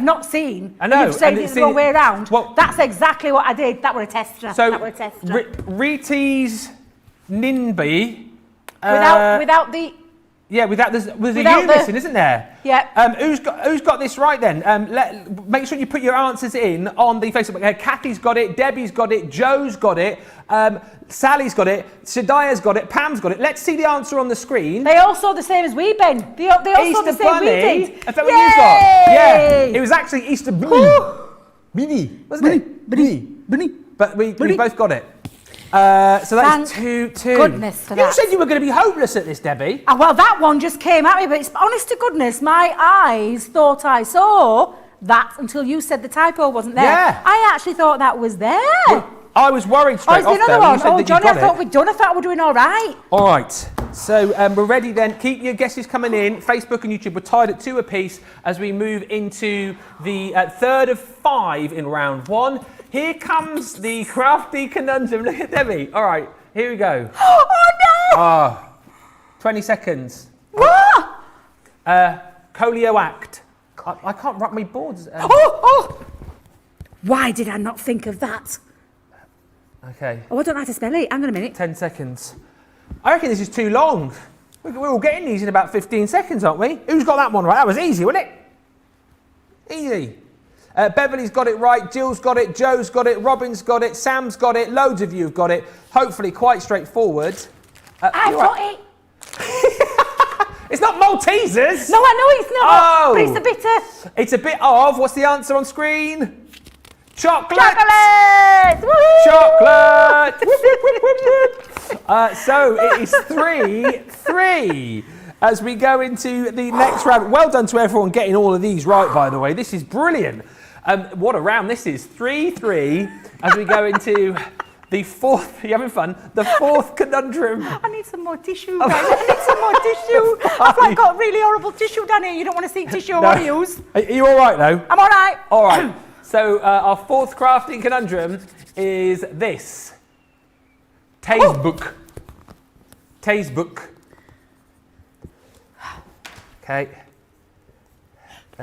not seen? I know. And you've said it's the wrong way around? Well, that's exactly what I did. That were a tester. So, that were a tester. Ritis Ninby. Without the... Yeah, there's a Without U the- missing, isn't there? Yeah. Who's got this right then? Make sure you put your answers in on the Facebook. Kathy's got it, Debbie's got it, Joe's got it, Sally's got it, Shadia's got it, Pam's got it. Let's see the answer on the screen. They all saw the same as we, Ben. They all saw the Easter same we Bunny. did. Is that what you got? Yeah. It was actually Easter Bunny, wasn't it? Bunny. But we both got it. So that's 2-2. Goodness for that. You said you were going to be hopeless at this, Debbie. Well, that one just came at me, but it's honest to goodness, my eyes thought I saw that until you said the typo wasn't there. Yeah. I actually thought that was there. Well, I was worried straight off the there other when one. you said that Johnny, you I got thought it. we'd done. I thought we were doing all right. All right, so we're ready then. Keep your guesses coming in. Facebook and YouTube, we're tied at 2 apiece as we move into the third of 5 in round 1. Here comes the crafty conundrum. Look at Debbie. All right, here we go. Oh, no! 20 seconds. What? Colioact. I can't wrap my boards. Why did I not think of that? Okay. Oh, I don't know how to spell it. Hang on a minute. 10 seconds. I reckon this is too long. We're all getting these in about 15 seconds, aren't we? Who's got that one right? That was easy, wasn't it? Easy. Beverly's got it right, Jill's got it, Joe's got it, Robin's got it, Sam's got it, loads of you have got it. Hopefully quite straightforward. I've got it. It's not Maltesers. No, I know it's not. Oh. But it's a bit of... It's a bit of, what's the answer on screen? Chocolate! Chocolate! Woo-hoo! Chocolate! So it is 3-3 as we go into the next round. Well done to everyone getting all of these right, by the way. This is brilliant. What a round this is. 3-3 as we go into the fourth. Are you having fun? The fourth conundrum. I need some more tissue, guys. I need some more tissue. I've like got really horrible tissue down here. You don't want to see tissue I want to use. Are you all right, though? I'm all right. All right. So our fourth crafting conundrum is this. Tasebook. Tasebook. Okay.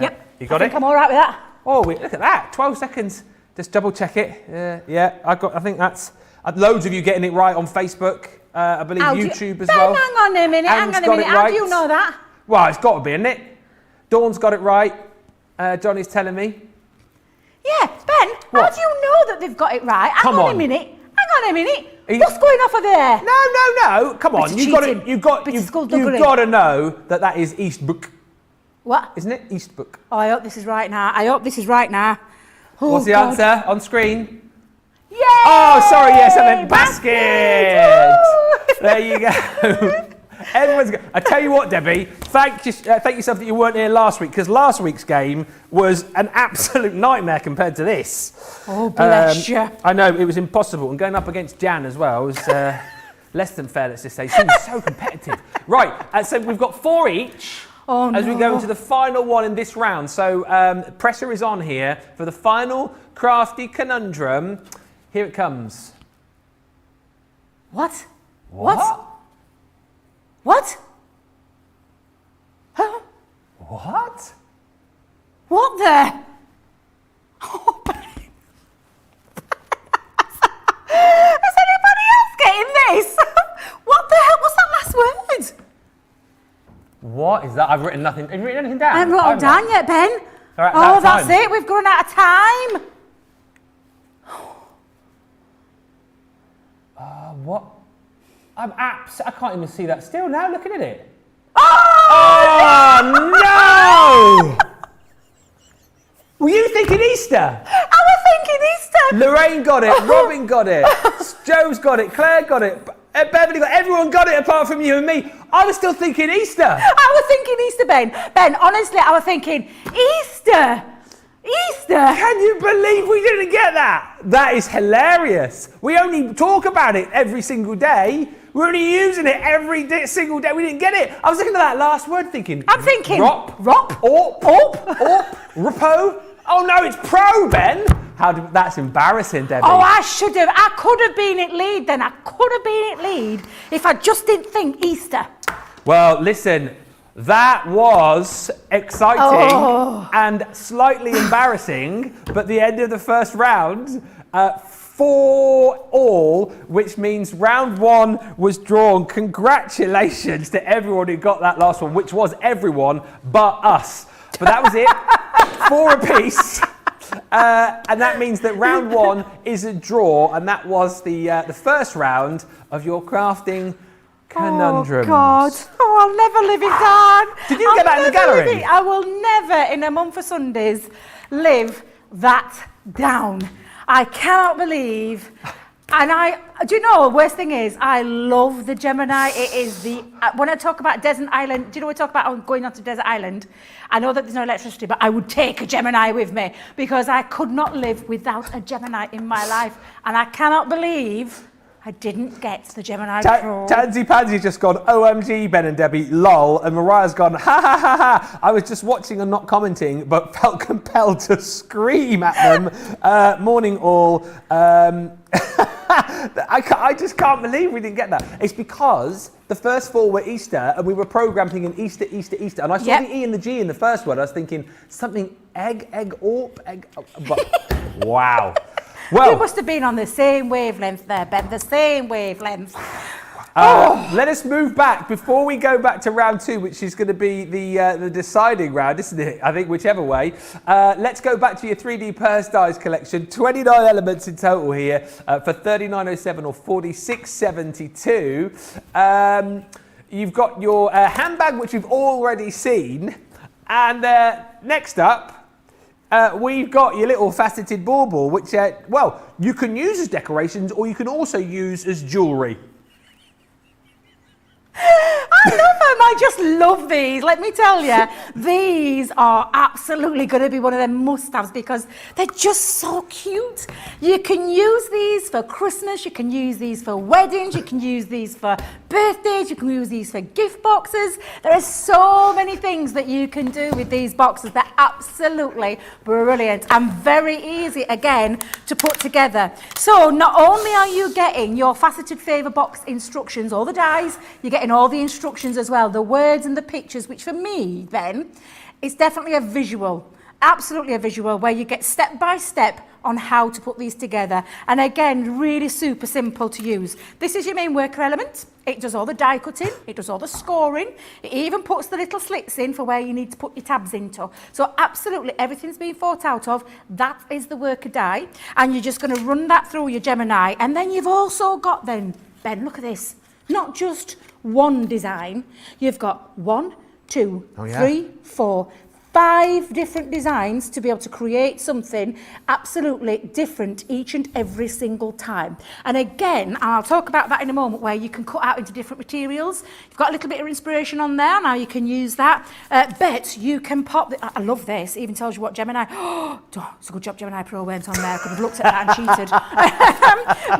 Yep. You got I it? think I'm all right with that. Oh, wait, look at that. 12 seconds. Just double check it. Yeah, I think that's loads of you getting it right on Facebook. I believe YouTube as well. Hang on a minute. Anne's Hang on a got minute. it How right. do you know that? Well, it's got to be, isn't it? Dawn's got it right. Johnny's telling me. Yeah, Ben. What? How do you know that they've got it right? Come Hang on on. a minute. What's going off of there? No. Come on. Bit of You've got to know that is Eastbook, What? isn't it? Eastbook. Oh, I hope this is right now. Oh, What's the God. answer on screen? Yay! Oh, sorry. Yes, I meant basket. Woo! There you go. Everyone's. I tell you what, Debbie. Thank yourself that you weren't here last week, because last week's game was an absolute nightmare compared to this. Oh, bless you. I know it was impossible, and going up against Jan as well was less than fair. Let's just say she was so competitive. Right. So we've got 4 each. Oh, as we go into the final one in this round. So pressure is on here for the final crafty conundrum. Here it comes. What? What? Huh? What? What the? Oh, is anybody else getting this? What the hell was that last word? What is that? I've written nothing. Have you written anything down? I haven't wrote it down yet, Ben. Right, oh, that's it. We've gone out of time. What? I can't even see that still now looking at it. Oh, no! Were you thinking Easter? I was thinking Easter. Lorraine got it. Robin got it. Joe's got it. Claire got it. Beverly got it. Everyone got it apart from you and me. I was still thinking Easter. I was thinking Easter, Ben. Ben, honestly, I was thinking Easter. Can you believe we didn't get that? That is hilarious. We only talk about it every single day. We're only using it every single day. We didn't get it. I was looking at that last word thinking. I'm thinking. Rop. Orp. Repo. Oh no, it's pro, Ben. That's embarrassing, Debbie. Oh, I should have. I could have been at lead then. I could have been at lead if I just didn't think Easter. Well, listen. That was exciting and slightly embarrassing, but the end of the first round, 4-4, which means round 1 was drawn. Congratulations to everyone who got that last one, which was everyone but us. But that was it, 4 apiece. And that means that round 1 is a draw, and that was the first round of your crafting conundrums. Oh, God. Oh, I'll never live it down. Did you get that in the gallery? I will never, in a month for Sundays, live that down. I cannot believe. And do you know, worst thing is, I love the Gemini. It is when I talk about Desert Island, do you know what I talk about going on to Desert Island? I know that there's no electricity, but I would take a Gemini with me because I could not live without a Gemini in my life. And I cannot believe I didn't get the Gemini draw. Tansy Pansy just gone, OMG, Ben and Debbie, lol. And Mariah's gone, ha ha ha ha. I was just watching and not commenting, but felt compelled to scream at them. Morning all. I just can't believe we didn't get that. It's because the first 4 were Easter, and we were programmed thinking Easter. And I saw the E and the G in the first word. I was thinking something egg, but wow. Well, you must have been on the same wavelength there, Ben, the same wavelength. Let us move back before we go back to round 2, which is going to be the deciding round, isn't it? I think whichever way. Let's go back to your 3D purse dies collection. 29 elements in total here for $39.07 or $46.72. You've got your handbag, which we've already seen. And next up We've got your little faceted bauble, which, well, you can use as decorations or you can also use as jewellery. I love them. I just love these. Let me tell you, these are absolutely going to be one of them must-haves because they're just so cute. You can use these for Christmas. You can use these for weddings. You can use these for birthdays. You can use these for gift boxes. There are so many things that you can do with these boxes. They're absolutely brilliant and very easy, again, to put together. So not only are you getting your faceted favour box instructions, all the dies, you're getting all the instructions as well, the words and the pictures, which for me then is definitely a visual, absolutely a visual, where you get step by step on how to put these together. And again, really super simple to use. This is your main worker element. It does all the die cutting, it does all the scoring, it even puts the little slits in for where you need to put your tabs into. So absolutely everything's been thought out of. That is the worker die, and you're just going to run that through your Gemini. And then you've also got then, Ben, look at this, not just one design, you've got 1, 2, 3, 4, 5 different designs to be able to create something absolutely different each and every single time. And again, I'll talk about that in a moment, where you can cut out into different materials. You've got a little bit of inspiration on there, now you can use that. But you can pop, I love this, it even tells you what Gemini, oh, it's a good job Gemini Pro went on there, I could have looked at that and cheated.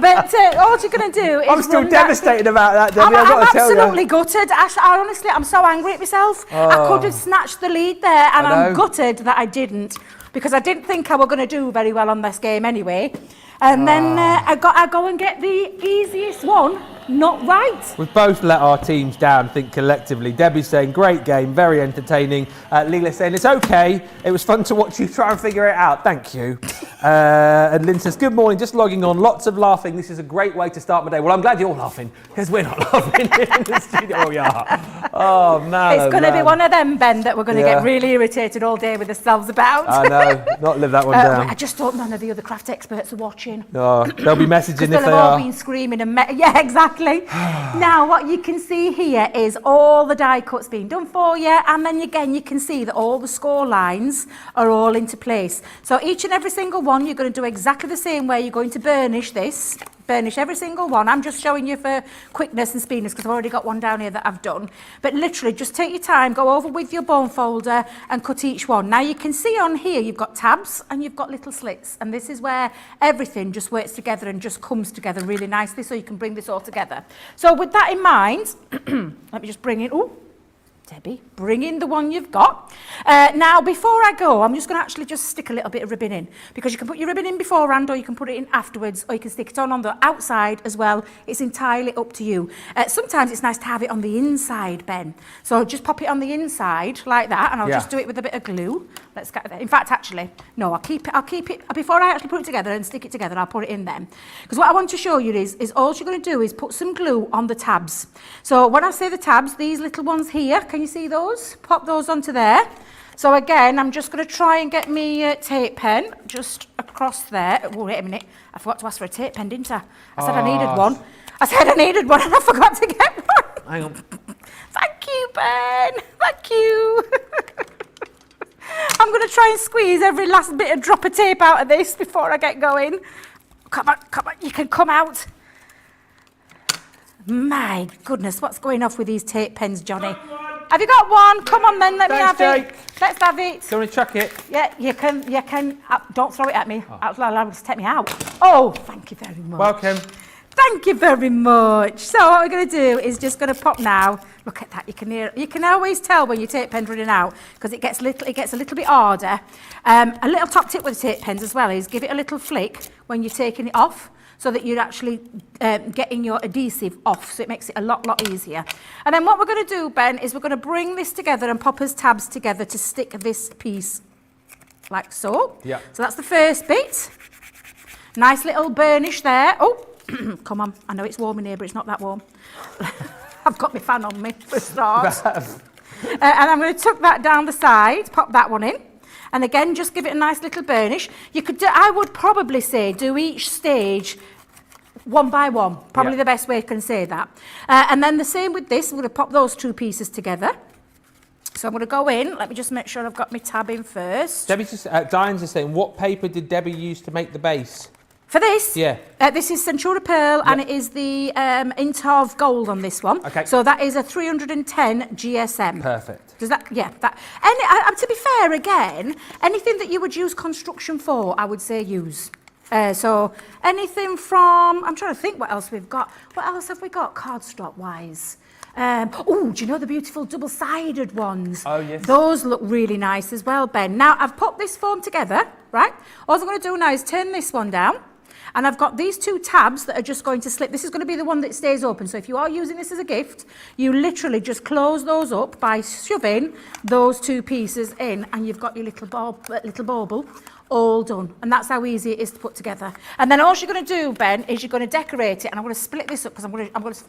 But all you're going to do is I'm still devastated about that, Debbie, I've got to tell you. I'm absolutely gutted. I honestly, I'm so angry at myself. I could have snatched the lead there, and I'm gutted that I didn't, because I didn't think I were going to do very well on this game anyway. And then I go and get the easiest one not right. We've both let our teams down, I think, collectively. Debbie's saying, great game, very entertaining. Leela's saying, it's okay, it was fun to watch you try and figure it out. Thank you. And Lynn says, good morning, just logging on, lots of laughing. This is a great way to start my day. Well, I'm glad you're laughing, because we're not laughing in the studio. Oh, we are. Oh, man. It's going to be one of them, Ben, that we're going to get really irritated all day with ourselves about. I know, not live that one down. I just hope none of the other craft experts are watching. Oh, they'll be messaging if they are. They'll have all been screaming and yeah, exactly. Now, what you can see here is all the die cuts being done for you, and then again you can see that all the score lines are all into place. So each and every single one you're going to do exactly the same way. You're going to burnish this. Burnish every single one. I'm just showing you for quickness and speediness because I've already got one down here that I've done. But literally just take your time, go over with your bone folder and cut each one. Now you can see on here you've got tabs and you've got little slits, and this is where everything just works together and just comes together really nicely, so you can bring this all together. So with that in mind, let me just bring in, Debbie, bring in the one you've got. Now, before I go, I'm just going to actually just stick a little bit of ribbon in, because you can put your ribbon in beforehand, or you can put it in afterwards, or you can stick it on the outside as well. It's entirely up to you. Sometimes it's nice to have it on the inside, Ben. So just pop it on the inside like that, and I'll just do it with a bit of glue. Let's get that. In fact, actually, no, I'll keep it before I actually put it together and stick it together. I'll put it in then, because what I want to show you is all you're going to do is put some glue on the tabs. So when I say the tabs, these little ones here, can you see those? Pop those onto there. So again, I'm just going to try and get me tape pen just across there. Oh, wait a minute. I forgot to ask for a tape pen, didn't I? I said I needed one. I said I needed one and I forgot to get one. Hang on. Thank you, Ben. Thank you. I'm going to try and squeeze every last bit of drop of tape out of this before I get going. Come on, you can come out. My goodness, what's going off with these tape pens, Johnny? Have you got one? Come on then, let me have it. Let's have it. Do you want to chuck it? Yeah, you can. Don't throw it at me. Allow it to take me out. Oh, thank you very much. Welcome. Thank you very much. So what we're going to do is just going to pop now. Look at that. You can hear. You can always tell when your tape pen's running out, because it gets a little bit harder. A little top tip with the tape pens as well is give it a little flick when you're taking it off, so that you're actually getting your adhesive off, so it makes it a lot easier. And then what we're going to do, Ben, is we're going to bring this together and pop his tabs together to stick this piece like so. Yeah. So that's the first bit. Nice little burnish there. Oh, come on. I know it's warm in here, but it's not that warm. I've got my fan on me for a start. And I'm going to tuck that down the side, pop that one in. And again, just give it a nice little burnish. You could do, I would probably say, do each stage one by one. Probably the best way I can say that. And then the same with this. We're going to pop those two pieces together. So I'm going to go in. Let me just make sure I've got my tab in first. Debbie's just, Diane's just saying, what paper did Debbie use to make the base? For this? Yeah. This is Centura Pearl, and it is the Intov Gold on this one. Okay. So that is a 310 GSM. Perfect. Does that, yeah, that. And to be fair, again, anything that you would use construction for, I would say use. So anything from, I'm trying to think what else we've got. What else have we got cardstock wise? Oh, do you know the beautiful double-sided ones? Oh, yes. Those look really nice as well, Ben. Now, I've put this foam together, right? All I'm going to do now is turn this one down. And I've got these two tabs that are just going to slip. This is going to be the one that stays open. So if you are using this as a gift, you literally just close those up by shoving those two pieces in, and you've got your little bauble all done. And that's how easy it is to put together. And then all you're going to do, Ben, is you're going to decorate it. And I'm going to split this up because I'm going to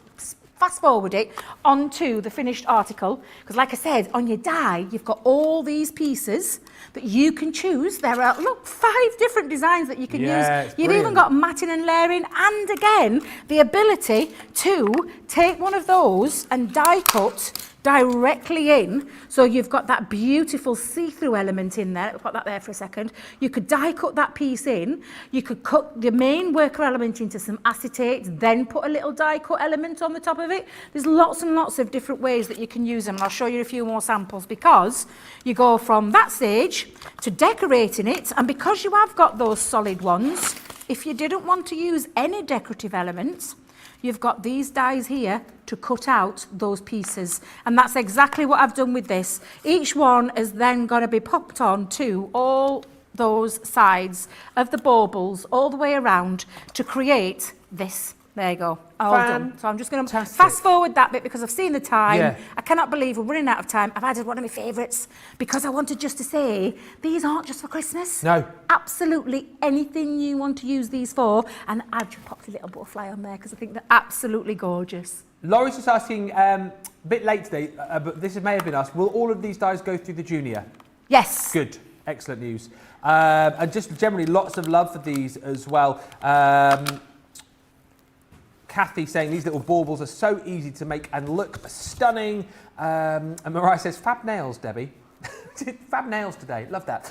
fast forward it onto the finished article. Because like I said, on your die, you've got all these pieces that you can choose. There are, look, 5 different designs that you can use. You've even got matting and layering, and again, the ability to take one of those and die cut directly in. So you've got that beautiful see-through element in there. I'll put that there for a second. You could die cut that piece in. You could cut the main worker element into some acetate, then put a little die cut element on the top of it. There's lots and lots of different ways that you can use them, and I'll show you a few more samples, because you go from that stage to decorating it, and because you have got those solid ones, if you didn't want to use any decorative elements, you've got these dies here to cut out those pieces. And that's exactly what I've done with this. Each one is then going to be popped on to all those sides of the baubles all the way around to create this. There you go. All done. So I'm just going to fast forward that bit because I've seen the time. Yeah. I cannot believe we're running out of time. I've added one of my favourites because I wanted just to say these aren't just for Christmas. No. Absolutely anything you want to use these for. And I've just popped a little butterfly on there because I think they're absolutely gorgeous. Laurie's just asking, a bit late today, but this may have been us. Will all of these dies go through the junior? Yes. Good. Excellent news. And just generally lots of love for these as well. Kathy saying these little baubles are so easy to make and look stunning. And Mariah says, fab nails, Debbie. Fab nails today, love that.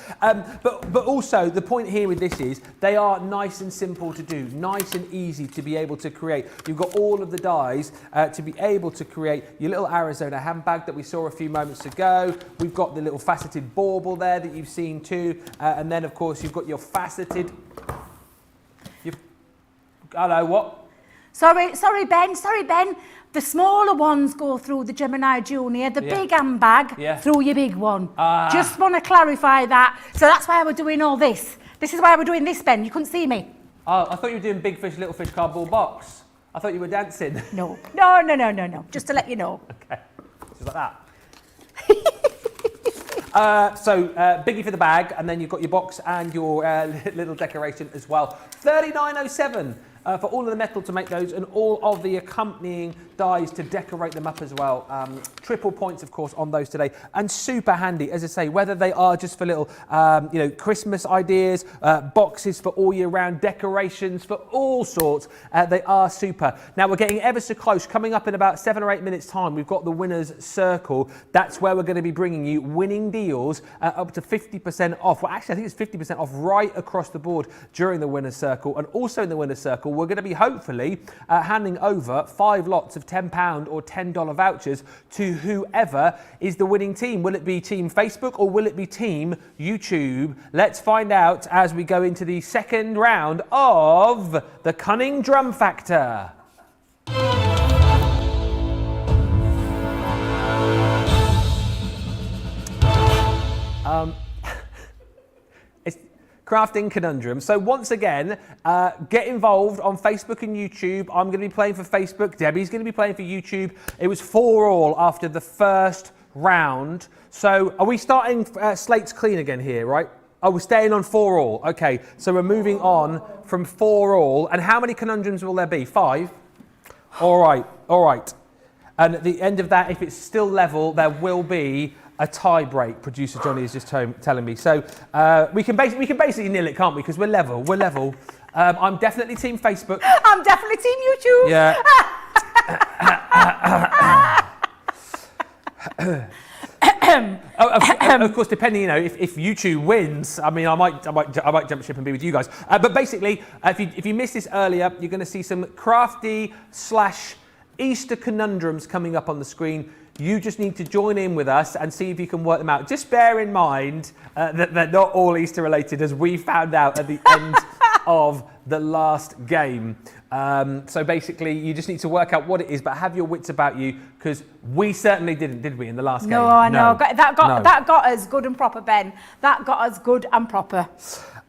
But also the point here with this is they are nice and simple to do, nice and easy to be able to create. You've got all of the dies to be able to create your little Arizona handbag that we saw a few moments ago. We've got the little faceted bauble there that you've seen too. And then of course you've got your faceted, hello, what? Sorry, Ben. The smaller ones go through the Gemini Junior, the big handbag through your big one. Just want to clarify that. So that's why we're doing all this. This is why we're doing this, Ben. You couldn't see me. Oh, I thought you were doing Big Fish, Little Fish cardboard box. I thought you were dancing. No. Just to let you know. Okay, just like that. Biggie for the bag, and then you've got your box and your little decoration as well. $39.07 for all of the metal to make those and all of the accompanying dies to decorate them up as well. Triple points, of course, on those today, and super handy, as I say, whether they are just for little, Christmas ideas, boxes for all year round, decorations for all sorts. They are super. Now we're getting ever so close. Coming up in about 7 or 8 minutes' time, we've got the winner's circle. That's where we're going to be bringing you winning deals up to 50% off. Well, actually, I think it's 50% off right across the board during the winner's circle, and also in the winner's circle, we're going to be hopefully handing over 5 lots of £10 or $10 vouchers to whoever is the winning team. Will it be Team Facebook or will it be Team YouTube? Let's find out as we go into the second round of the Cunning Drum Factor. It's Crafting Conundrums. So once again, get involved on Facebook and YouTube. I'm going to be playing for Facebook. Debbie's going to be playing for YouTube. It was 4-all after the first round. So are we starting slates clean again here, right? Oh, we're staying on 4-all. Okay, so we're moving on from 4-all. And how many conundrums will there be? 5? All right. And at the end of that, if it's still level, there will be a tie break. Producer Johnny is just telling me. So we can basically nil it, can't we? Because we're level. I'm definitely Team Facebook. I'm definitely Team YouTube. Yeah. Of course, depending, if YouTube wins, I mean, I might jump ship and be with you guys. But basically, if you missed this earlier, you're going to see some Crafty / Easter conundrums coming up on the screen. You just need to join in with us and see if you can work them out. Just bear in mind that they're not all Easter related, as we found out at the end of the last game. So basically, you just need to work out what it is, but have your wits about you, because we certainly didn't, did we, in the last game? No, I know. That got us good and proper, Ben. That got us good and proper.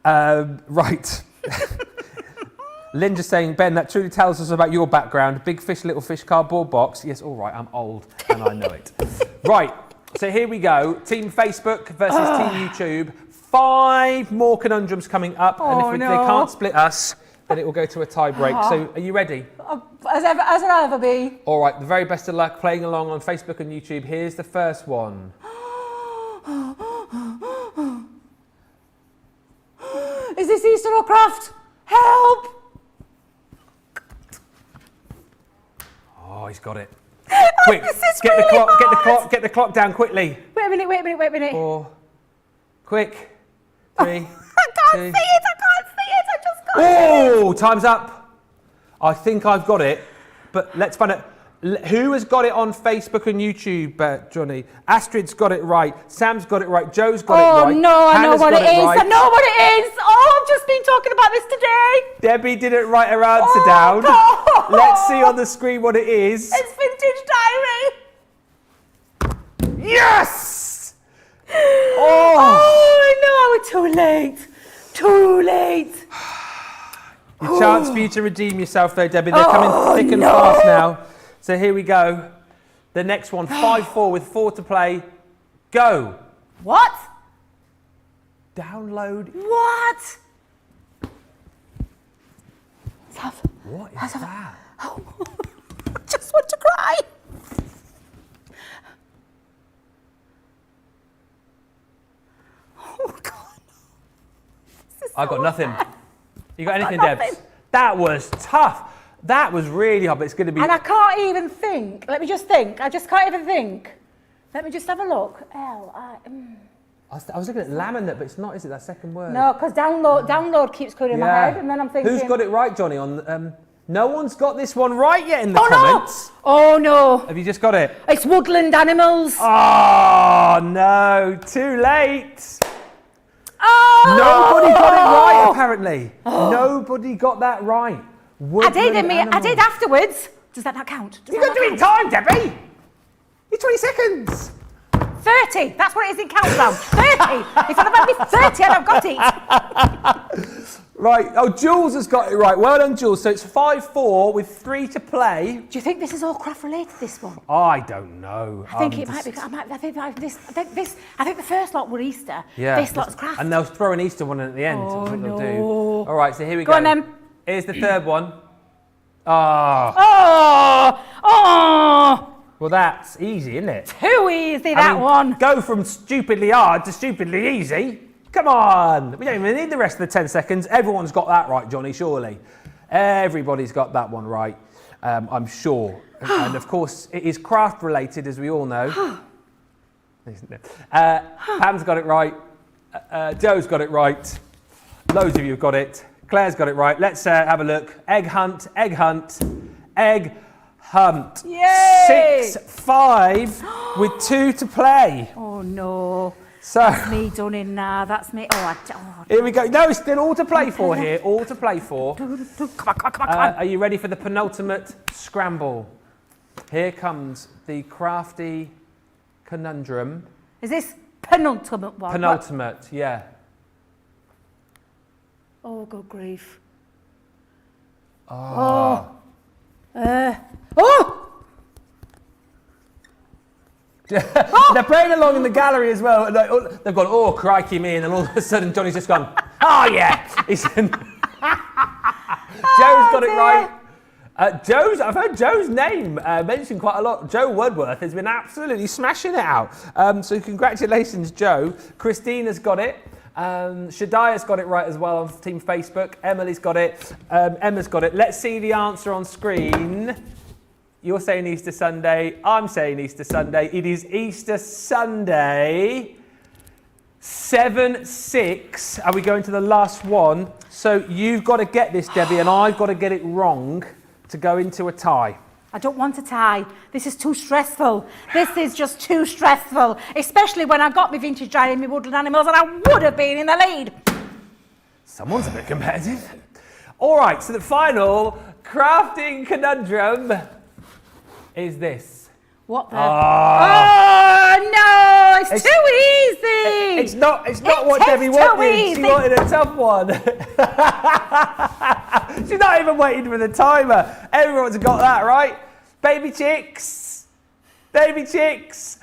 Right. Lynn just saying, Ben, that truly tells us about your background. Big fish, little fish, cardboard box. Yes, all right, I'm old and I know it. Right, so here we go. Team Facebook versus Team YouTube. 5 more conundrums coming up, and if they can't split us, then it will go to a tie break. So are you ready? As I'll ever be. All right, the very best of luck playing along on Facebook and YouTube. Here's the first one. Is this Easter or craft? Help! Oh, he's got it. Quick, get the clock down quickly. Wait a minute. 4, quick, 3, I can't see it, I just can't Oh, time's up. I think I've got it, but let's find out. Who has got it on Facebook and YouTube, Johnny? Astrid's got it right. Sam's got it right. Joe's got it right. Oh, no, I know what it is. Right. I know what it is. Oh, I've just been talking about this today. Debbie didn't write her answer down. God. Let's see on the screen what it is. It's Vintage Diary. Yes! Oh, no, we're too late. Too late. Your chance for you to redeem yourself, though, Debbie. They're coming thick and fast now. So here we go. The next one, 5-4 with 4 to play. Go. What? Download. What? What is that? Oh, I just want to cry. Oh, God. I got nothing. You got anything, Debs? That was tough. That was really hard, but it's going to be... And I can't even think. Let me just think. I just can't even think. Let me just have a look. I was looking at laminate, but it's not, is it, that second word? No, because download keeps coming in my head, and then I'm thinking... Who's got it right, Johnny? No one's got this one right yet in the comments. Oh, no. Have you just got it? It's Woodland Animals. Oh, no. Too late. Oh! Nobody got it right, apparently. Nobody got that right. I did afterwards. Does that not count? You got to do it in time, Debbie. You're 20 seconds. 30. That's what it is in countdown. 30. If I'd have had me 30, I'd have got it. Right. Oh, Jules has got it right. Well done, Jules. So it's 5-4 with 3 to play. Do you think this is all craft related, this one? I don't know. I think it might be. I think the first lot were Easter. Yeah. This lot's craft. And they'll throw an Easter one in at the end. Oh, That's what no. they'll do. All right. So here we go. Go on then. Here's the third one. Oh. Well, that's easy, isn't it? Too easy, that one. Go from stupidly hard to stupidly easy. Come on. We don't even need the rest of the 10 seconds. Everyone's got that right, Johnny, surely. Everybody's got that one right, I'm sure. And of course, it is craft related, as we all know. Pam's got it right. Joe's got it right. Loads of you have got it. Claire's got it right. Let's have a look. Egg hunt, egg hunt, egg hunt. Yay! 6-5 with 2 to play. Oh, no. So, that's me done in now. That's me. Here we go. No, it's still all to play for here. All to play for. Come on. Are you ready for the penultimate scramble? Here comes the crafty conundrum. Is this penultimate one? Penultimate, yeah. Oh, good grief. Oh. They're playing along in the gallery as well. They've gone, oh, crikey me, and then all of a sudden Johnny's just gone, oh, yeah. Joe's got it right. I've heard Joe's name mentioned quite a lot. Joe Woodworth has been absolutely smashing it out. So congratulations, Joe. Christina's got it. Shadia's got it right as well on Team Facebook. Emily's got it. Emma's got it. Let's see the answer on screen. You're saying Easter Sunday. I'm saying Easter Sunday. It is Easter Sunday. 7-6. Are we going to the last one? So you've got to get this, Debbie, and I've got to get it wrong to go into a tie. I don't want a tie. This is too stressful. This is just too stressful, especially when I got my vintage dye and my woodland animals and I would have been in the lead. Someone's a bit competitive. All right, so the final crafting conundrum is this. What the? Oh, no, it's too easy. It's not what Debbie wanted. She wanted a tough one. She's not even waiting for the timer. Everyone's got that, right? Baby chicks. Baby chicks.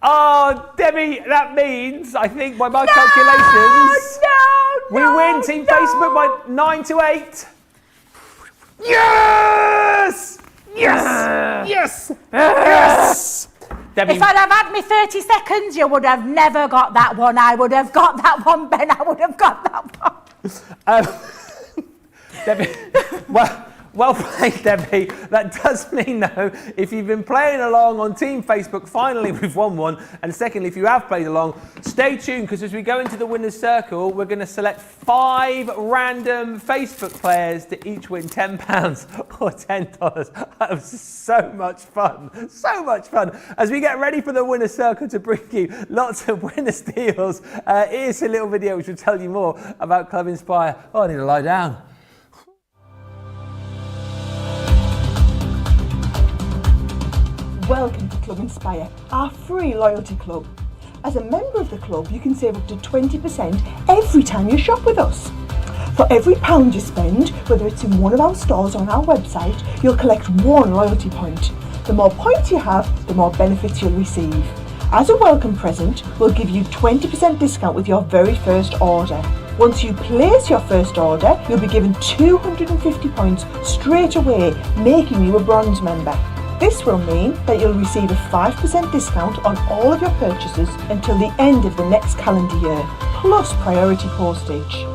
Oh, Debbie, that means, I think by my calculations, we win Team Facebook by 9-8. Yes! Yes! Yes! Yes! Debbie. If I'd have had me 30 seconds, you would have never got that one. I would have got that one, Ben. I would have got that one. Debbie, well played, Debbie. That does mean, though, if you've been playing along on Team Facebook, finally we've won one. And secondly, if you have played along, stay tuned, because as we go into the winner's circle, we're going to select 5 random Facebook players to each win £10 or $10. That was so much fun. So much fun. As we get ready for the winner's circle to bring you lots of winner's deals, here's a little video which will tell you more about Club Inspire. Oh, I need to lie down. Welcome to Club Inspire, our free loyalty club. As a member of the club, you can save up to 20% every time you shop with us. For every £1 you spend, whether it's in one of our stores or on our website, you'll collect 1 loyalty point. The more points you have, the more benefits you'll receive. As a welcome present, we'll give you 20% discount with your very first order. Once you place your first order, you'll be given 250 points straight away, making you a bronze member. This will mean that you'll receive a 5% discount on all of your purchases until the end of the next calendar year, plus priority postage.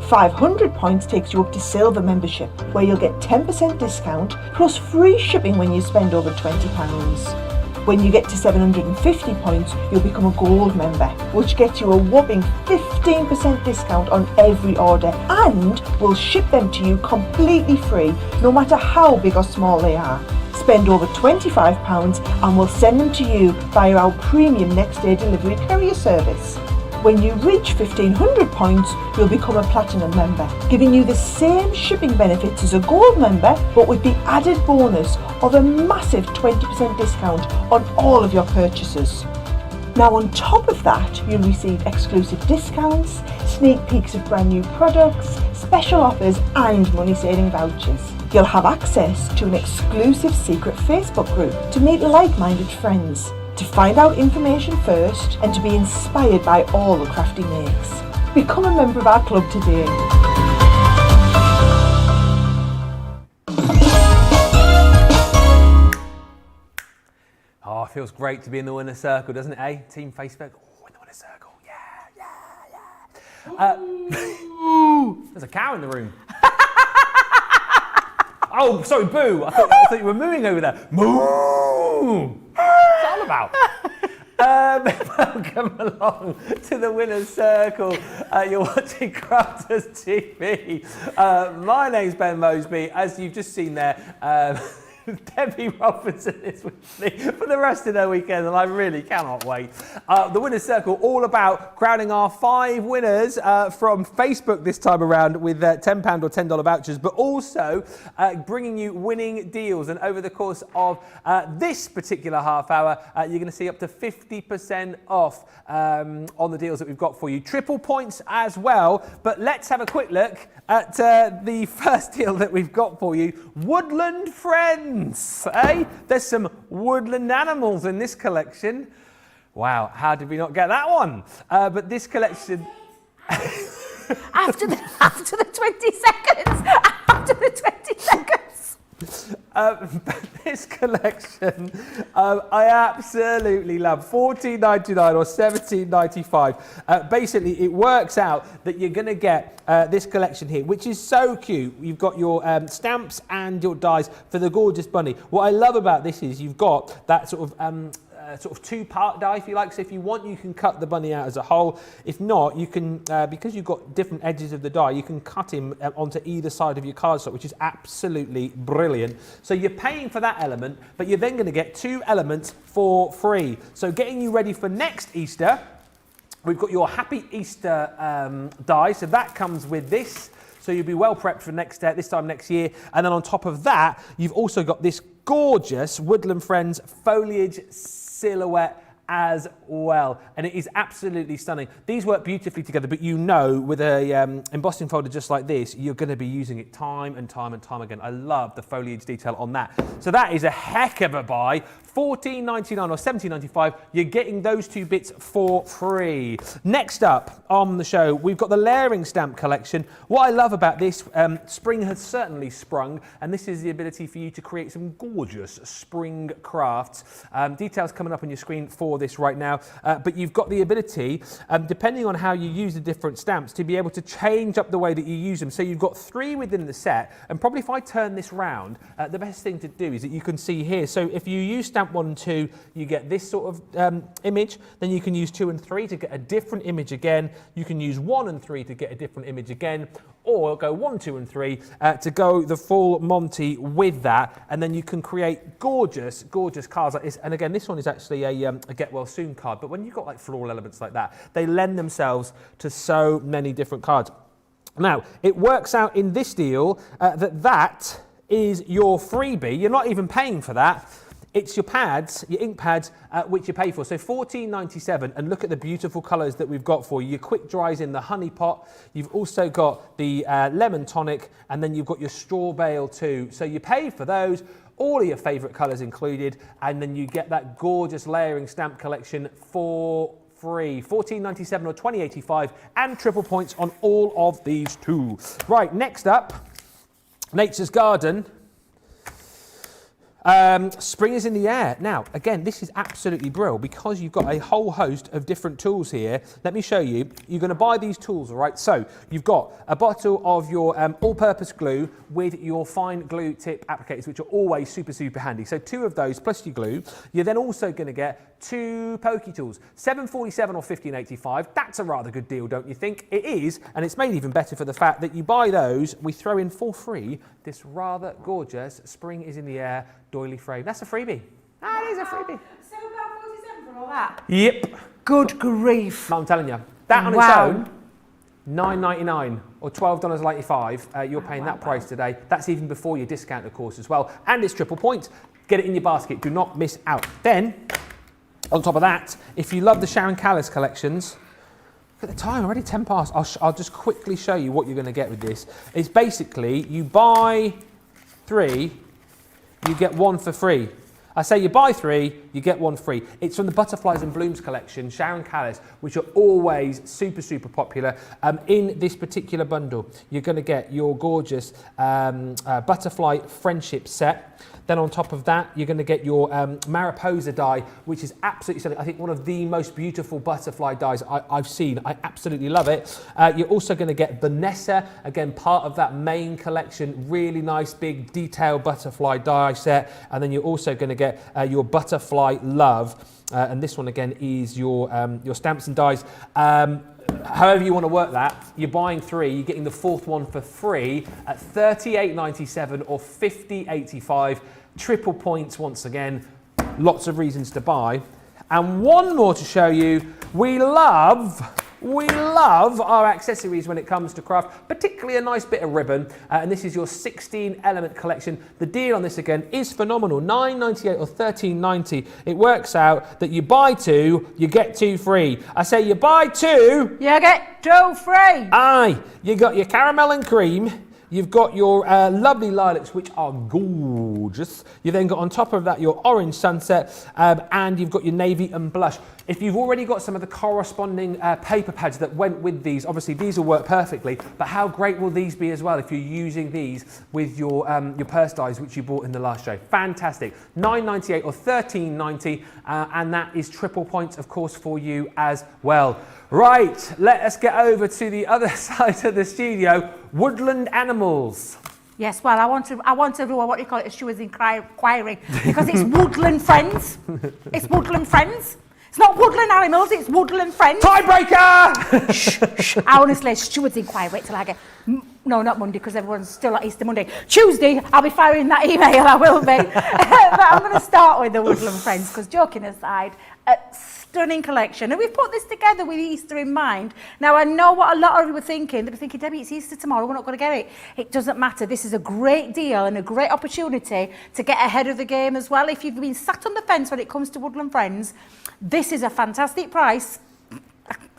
500 points takes you up to silver membership, where you'll get 10% discount plus free shipping when you spend over £20. When you get to 750 points, you'll become a gold member, which gets you a whopping 15% discount on every order, and we'll ship them to you completely free, no matter how big or small they are. Spend over £25 and we'll send them to you via our premium next day delivery courier service. When you reach 1500 points, you'll become a platinum member, giving you the same shipping benefits as a gold member, but with the added bonus of a massive 20% discount on all of your purchases. Now on top of that, you'll receive exclusive discounts, sneak peeks of brand new products, special offers and money saving vouchers. You'll have access to an exclusive secret Facebook group to meet like-minded friends, to find out information first and to be inspired by all the Crafty makes. Become a member of our club today. Oh, it feels great to be in the winner's circle, doesn't it, eh? Team Facebook, in the winner's circle, there's a cow in the room. Oh, sorry, boo. I thought you were mooing over there. Moo! What's that all about? Welcome along to the winner's circle. You're watching Crafters TV. My name's Ben Moseby. As you've just seen there, Debbie Robinson is with me for the rest of the weekend, and I really cannot wait. The winner's circle, all about crowning our 5 winners from Facebook this time around with £10 or $10 vouchers, but also bringing you winning deals. And over the course of this particular half hour, you're going to see up to 50% off on the deals that we've got for you. Triple points as well. But let's have a quick look at the first deal that we've got for you. Woodland Friends. Eh? There's some woodland animals in this collection. Wow, how did we not get that one? But this collection... after the 20 seconds! After the 20 seconds! This collection, I absolutely love. $14.99 or $17.95. Basically, it works out that you're going to get this collection here, which is so cute. You've got your stamps and your dies for the gorgeous bunny. What I love about this is you've got that sort of two-part die, if you like. So if you want, you can cut the bunny out as a whole. If not, you can, because you've got different edges of the die, you can cut him onto either side of your cardstock, which is absolutely brilliant. So you're paying for that element, but you're then going to get 2 elements for free. So getting you ready for next Easter, we've got your Happy Easter die. So that comes with this. So you'll be well prepped for this time next year. And then on top of that, you've also got this gorgeous Woodland Friends foliage silhouette as well, and it is absolutely stunning. These work beautifully together, but you know, with a embossing folder just like this, you're going to be using it time and time and time again. I love the foliage detail on that. So that is a heck of a buy. $14.99 or $17.95. You're getting those 2 bits for free. Next up on the show, we've got the layering stamp collection. What I love about this, spring has certainly sprung, and this is the ability for you to create some gorgeous spring crafts. Details coming up on your screen for this right now, but you've got the ability, depending on how you use the different stamps, to be able to change up the way that you use them. So you've got 3 within the set, and probably if I turn this round, the best thing to do is that you can see here. So if you use stamp 1 and 2, you get this sort of image. Then you can use 2 and 3 to get a different image again. You can use 1 and 3 to get a different image again, or go 1, 2 and 3 to go the full Monty with that, and then you can create gorgeous, gorgeous cards like this. And again, this one is actually a get well soon card, but when you've got like floral elements like that, they lend themselves to so many different cards. Now, it works out in this deal that is your freebie. You're not even paying for that. It's your pads, your ink pads, which you pay for. So $14.97, and look at the beautiful colours that we've got for you. Your quick dries in the honey pot. You've also got the lemon tonic, and then you've got your straw bale too. So you pay for those, all of your favourite colours included, and then you get that gorgeous layering stamp collection for free. $14.97 or $20.85, and triple points on all of these too. Right, next up, Nature's Garden. Spring is in the air. Now, again, this is absolutely brilliant because you've got a whole host of different tools here. Let me show you. You're going to buy these tools, all right? So you've got a bottle of your all-purpose glue with your fine glue tip applicators, which are always super, super handy. So 2 of those plus your glue. You're then also going to get 2 pokey tools, $7.47 or $15.85. That's a rather good deal, don't you think? It is, and it's made even better for the fact that you buy those, we throw in for free this rather gorgeous Spring is in the Air doily frame. That's a freebie. That is a freebie. £7.47 for all that? Yep. Good grief. No, I'm telling you. That on its own, $9.99 or $12.85. You're paying that price today. That's even before your discount, of course, as well. And it's triple points. Get it in your basket. Do not miss out. Then, on top of that, if you love the Sharon Callis collections, look at the time, already 10 past. I'll just quickly show you what you're going to get with this. It's basically, you buy 3, you get 1 for free. I say you buy 3, you get 1 free. It's from the Butterflies and Blooms collection, Sharon Callis, which are always super, super popular. In this particular bundle, you're going to get your gorgeous Butterfly Friendship set. Then on top of that, you're going to get your Mariposa die, which is absolutely stunning. I think one of the most beautiful butterfly dies I've seen. I absolutely love it. You're also going to get Vanessa, again, part of that main collection. Really nice, big, detailed butterfly die set. And then you're also going to get your Butterfly Love. And this one, again, is your stamps and dies. However you want to work that, you're buying 3, you're getting the 4th one for free at $38.97 or $50.85. Triple points once again. Lots of reasons to buy. And one more to show you. We love our accessories when it comes to craft, particularly a nice bit of ribbon. And this is your 16 element collection. The deal on this again is phenomenal, $9.98 or $13.90. It works out that you buy 2, you get 2 free. I say you buy 2, you get 2 free. You got your caramel and cream. You've got your lovely lilacs, which are gorgeous. gorgeous. You then got on top of that your orange sunset, and you've got your navy and blush. If you've already got some of the corresponding paper pads that went with these, obviously these will work perfectly, but how great will these be as well if you're using these with your purse dies which you bought in the last show? Fantastic. $9.98 or $13.90, and that is triple points, of course, for you as well. Right, let us get over to the other side of the studio. Woodland Animals. Yes, well, I want to do what you call it, a steward's inquiry, because it's Woodland Friends. It's Woodland Friends. It's not Woodland Animals, it's Woodland Friends. Tiebreaker! Shh. Honestly, steward's inquiry. Wait till I get... No, not Monday, because everyone's still at Easter Monday. Tuesday, I'll be firing that email, I will be. But I'm going to start with the Woodland Friends, because joking aside, a stunning collection. And we've put this together with Easter in mind. Now, I know what a lot of you were thinking. They were thinking, Debbie, it's Easter tomorrow, we're not going to get it. It doesn't matter. This is a great deal and a great opportunity to get ahead of the game as well. If you've been sat on the fence when it comes to Woodland Friends, this is a fantastic price.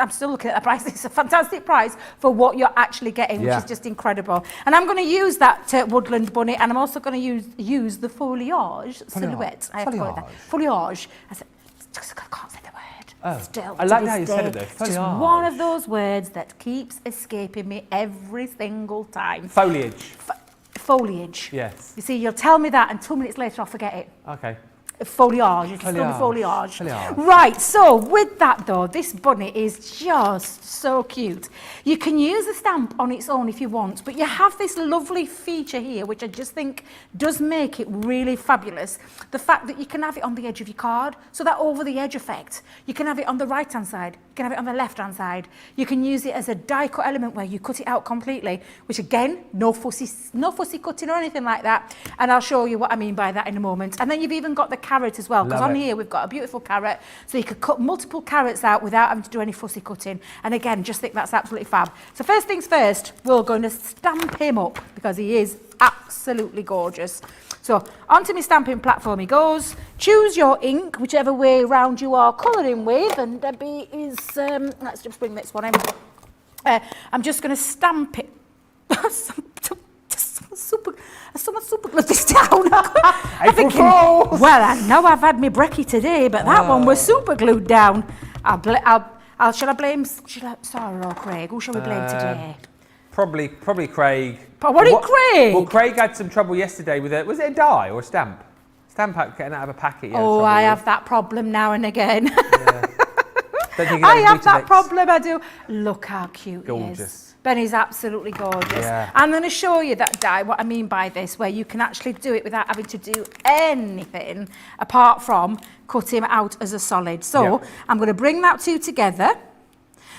I'm still looking at the price. It's a fantastic price for what you're actually getting, which is just incredible. And I'm going to use that Woodland bunny, and I'm also going to use the foliage silhouette. I have to call it that. Foliage. I can't say the word. Oh, Still, I like how you said it though. It's just one of those words that keeps escaping me every single time. Foliage. Foliage. Yes. You see, you'll tell me that, and 2 minutes later I'll forget it. Okay. Foliage. It's still foliage. Right, so with that though, this bunny is just so cute. You can use a stamp on its own if you want, but you have this lovely feature here, which I just think does make it really fabulous. The fact that you can have it on the edge of your card, so that over the edge effect. You can have it on the right hand side, you can have it on the left hand side. You can use it as a die cut element where you cut it out completely, which again, no fussy cutting or anything like that. And I'll show you what I mean by that in a moment. And then you've even got the carrot as well, because on here we've got a beautiful carrot, so you could cut multiple carrots out without having to do any fussy cutting. And again, just think that's absolutely fab. So first things first, we're going to stamp him up because he is absolutely gorgeous. So onto my stamping platform he goes. Choose your ink, whichever way around you are colouring with, and Debbie is, let's just bring this one in. I'm just going to stamp it. Someone super glued this down. April Fools! Well, I know I've had my brekkie today, but that one was super glued down. Shall I blame Sarah or Craig? Who shall we blame today? Probably Craig. But what did Craig? Well, Craig had some trouble yesterday with it. Was it a die or a stamp? Stamp getting out of a packet. Oh, I have that problem now and again. Yeah. I have that problem, I do. Look how cute he is. Gorgeous. Benny's absolutely gorgeous. Yeah. I'm going to show you that die, what I mean by this, where you can actually do it without having to do anything apart from cut him out as a solid. So I'm going to bring that two together.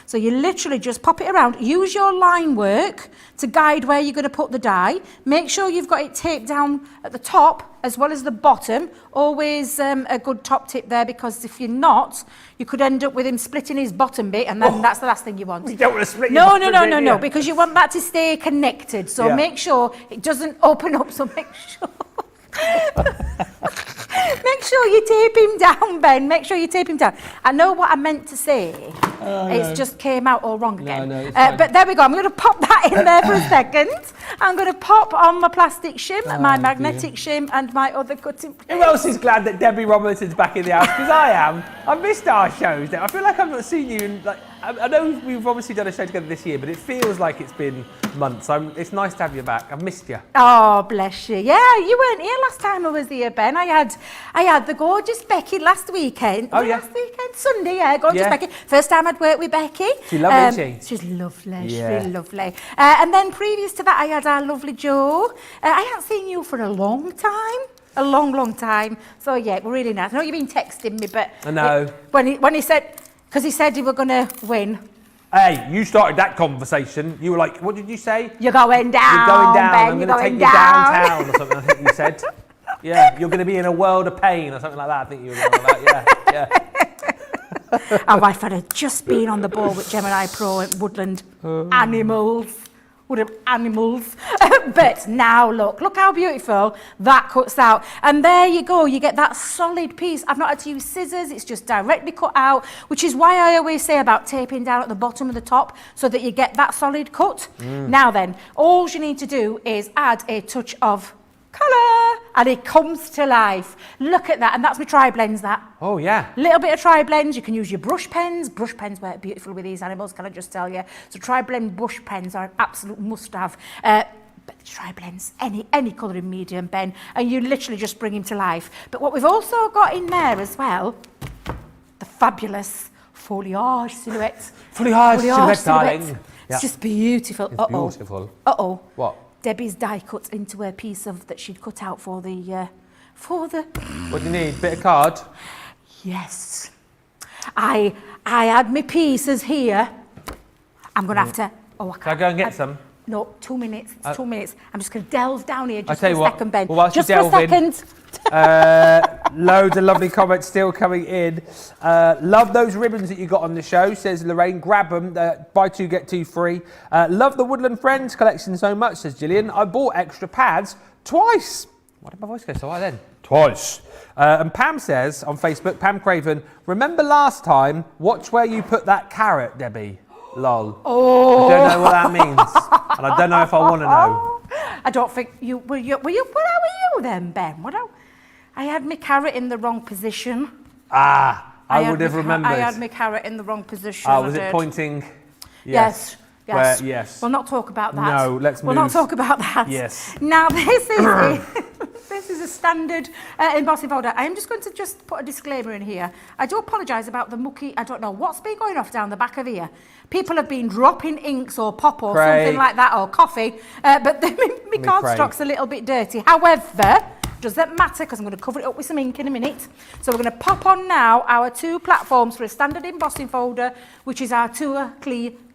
So you literally just pop it around. Use your line work to guide where you're going to put the die. Make sure you've got it taped down at the top as well as the bottom. Always a good top tip there, because if you're not, you could end up with him splitting his bottom bit, and then that's the last thing you want. You don't want to split your bottom bit, No, because you want that to stay connected. So make sure it doesn't open up, so make sure... Make sure you tape him down, Ben. Make sure you tape him down. I know what I meant to say. It just came out all wrong again. But there we go. I'm going to pop that in there for a second. I'm going to pop on my plastic shim, my magnetic shim, and my other cutting plate. Who else is glad that Debbie Robinson's back in the house? Because I am. I've missed our shows. I feel like I've not seen you in, like, I know we've obviously done a show together this year, but it feels like it's been months. It's nice to have you back. I've missed you. Oh, bless you. Yeah, you weren't here last time I was here, Ben. I had the gorgeous Becky last weekend. Oh, yeah. Last weekend, Sunday, gorgeous Becky. First time I'd worked with Becky. She's lovely, isn't she? She's lovely. She's really lovely. And then previous to that, I had our lovely Joe. I hadn't seen you for a long time. A long time. So, yeah, really nice. I know you've been texting me, but... I know. When he said... Because he said you were going to win. Hey, you started that conversation. You were like, what did you say? You're going down, You're going down. Ben, I'm going to take you downtown or something, I think you said. Yeah, you're going to be in a world of pain or something like that. I think you were going like that. Yeah. Oh, if I'd have just been on the ball with Gemini Pro at Woodland. Animals. But now look how beautiful that cuts out. And there you go, you get that solid piece. I've not had to use scissors, it's just directly cut out, which is why I always say about taping down at the bottom of the top so that you get that solid cut. Now then, all you need to do is add a touch of colour, and it comes to life. Look at that, and that's my tri-blends, that. Oh, yeah. Little bit of tri-blends. You can use your brush pens. Brush pens work beautiful with these animals, can I just tell you? So tri-blend brush pens are an absolute must-have. But the tri-blends, any colouring medium, Ben, and you literally just bring him to life. But what we've also got in there as well, the fabulous foliage silhouette. Foliage silhouette, darling. It's Yeah. just beautiful. It's beautiful. Uh-oh. What? Debbie's die cuts into a piece of that she'd cut out for the. What do you need? Bit of card? Yes. I had my pieces here. I'm going to have to. Oh, I can't. Can I go and get some? No, 2 minutes. It's 2 minutes. I'm just going to delve down here just tell for you a what, second, Ben. well, whilst Just you're for a delving, second. Loads of lovely comments still coming in. Love those ribbons that you got on the show, says Lorraine. Grab them. Buy two, get two free. Love the Woodland Friends collection so much, says Gillian. I bought extra pads twice. Why did my voice go so high then? Twice. And Pam says on Facebook, Pam Craven, remember last time, watch where you put that carrot, Debbie. Lol. Oh. I don't know what that means. And I don't know if I want to know. I don't think you were you. Where were you then, Ben? I had my carrot in the wrong position. I would have remembered. I had my carrot in the wrong position. Was it pointing? Yes. Yes. Yes. We'll not talk about that. No, let's We'll move. not talk about that. Yes. Now this is a standard embossing folder. I am just going to put a disclaimer in here. I do apologise about the mucky. I don't know what's been going off down the back of here. People have been dropping inks or pop or something like that, or coffee. But my cardstock's a little bit dirty. However, doesn't matter because I'm going to cover it up with some ink in a minute. So we're going to pop on now our two platforms for a standard embossing folder, which is our two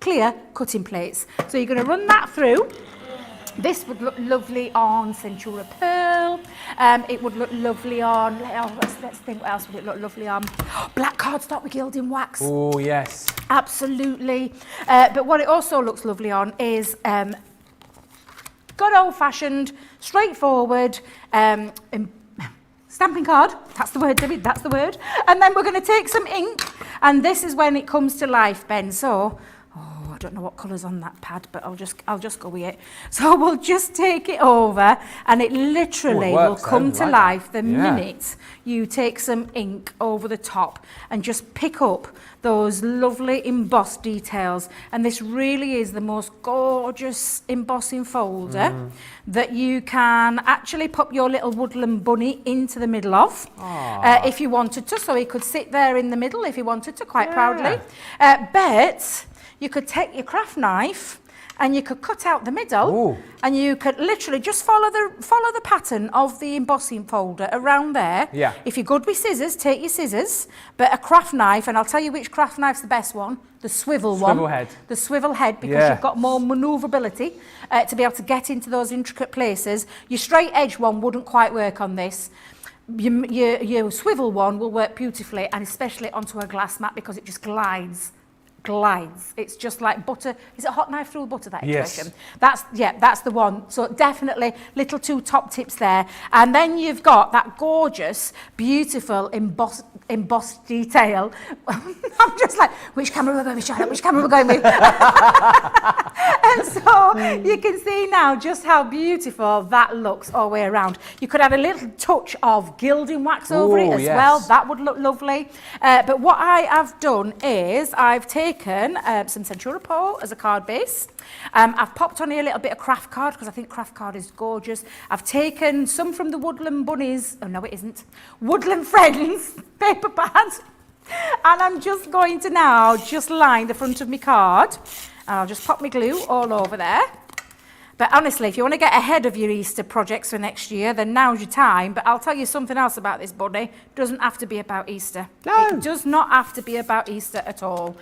clear cutting plates. So you're going to run that through. This would look lovely on Centura Pearl. It would look lovely on, let's think, what else would it look lovely on? Black cardstock with gilding wax. Oh, yes. Absolutely. But what it also looks lovely on is good old-fashioned, straightforward stamping card. That's the word, Debbie, that's the word. And then we're going to take some ink, and this is when it comes to life, Ben. So, I don't know what colour's on that pad, but I'll just go with it. So we'll just take it over, and it literally will come to life the minute you take some ink over the top and just pick up those lovely embossed details. And this really is the most gorgeous embossing folder that you can actually pop your little woodland bunny into the middle of if you wanted to. So he could sit there in the middle if you wanted to, quite proudly. But you could take your craft knife and you could cut out the middle, and you could literally just follow the pattern of the embossing folder around there. Yeah. If you're good with scissors, take your scissors, but a craft knife, and I'll tell you which craft knife's the best one, the swivel one. Swivel head. The swivel head, because you've got more manoeuvrability to be able to get into those intricate places. Your straight edge one wouldn't quite work on this. Your swivel one will work beautifully, and especially onto a glass mat, because it just glides. It's just like butter. Is it hot knife through butter, that expression? Yes. That's the one. So definitely little two top tips there. And then you've got that gorgeous, beautiful embossed detail. I'm just like, which camera we're going with, Charlotte? Which camera we're going with? And so you can see now just how beautiful that looks all the way around. You could add a little touch of gilding wax over it as well. That would look lovely. But what I have done is I've taken some Centura Pearl as a card base. I've popped on here a little bit of craft card because I think craft card is gorgeous. I've taken some from the Woodland Bunnies. Oh, no, it isn't. Woodland Friends paper pad. And I'm just going to now just line the front of my card. I'll just pop my glue all over there. But honestly, if you want to get ahead of your Easter projects for next year, then now's your time. But I'll tell you something else about this bunny. It doesn't have to be about Easter. No. It does not have to be about Easter at all.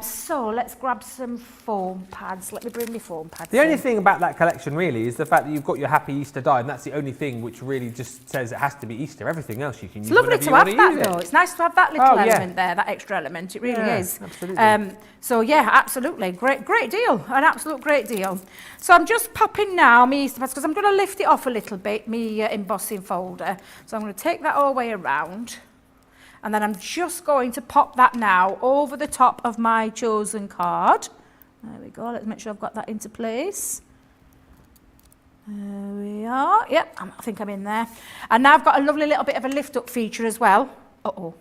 So let's grab some foam pads. Let me bring my foam pads The only thing about that collection really is the fact that you've got your Happy Easter die, and that's the only thing which really just says it has to be Easter. Everything else you can use. It's lovely to have that though. It's nice to have that little element there, that extra element. It really is. Absolutely. So yeah, absolutely. Great deal. An absolute great deal. So I'm just popping now my Easter pads because I'm going to lift it off a little bit, my embossing folder. So I'm going to take that all the way around. And then I'm just going to pop that now over the top of my chosen card. There we go. Let's make sure I've got that into place. There we are. Yep, I think I'm in there. And now I've got a lovely little bit of a lift up feature as well. Oh,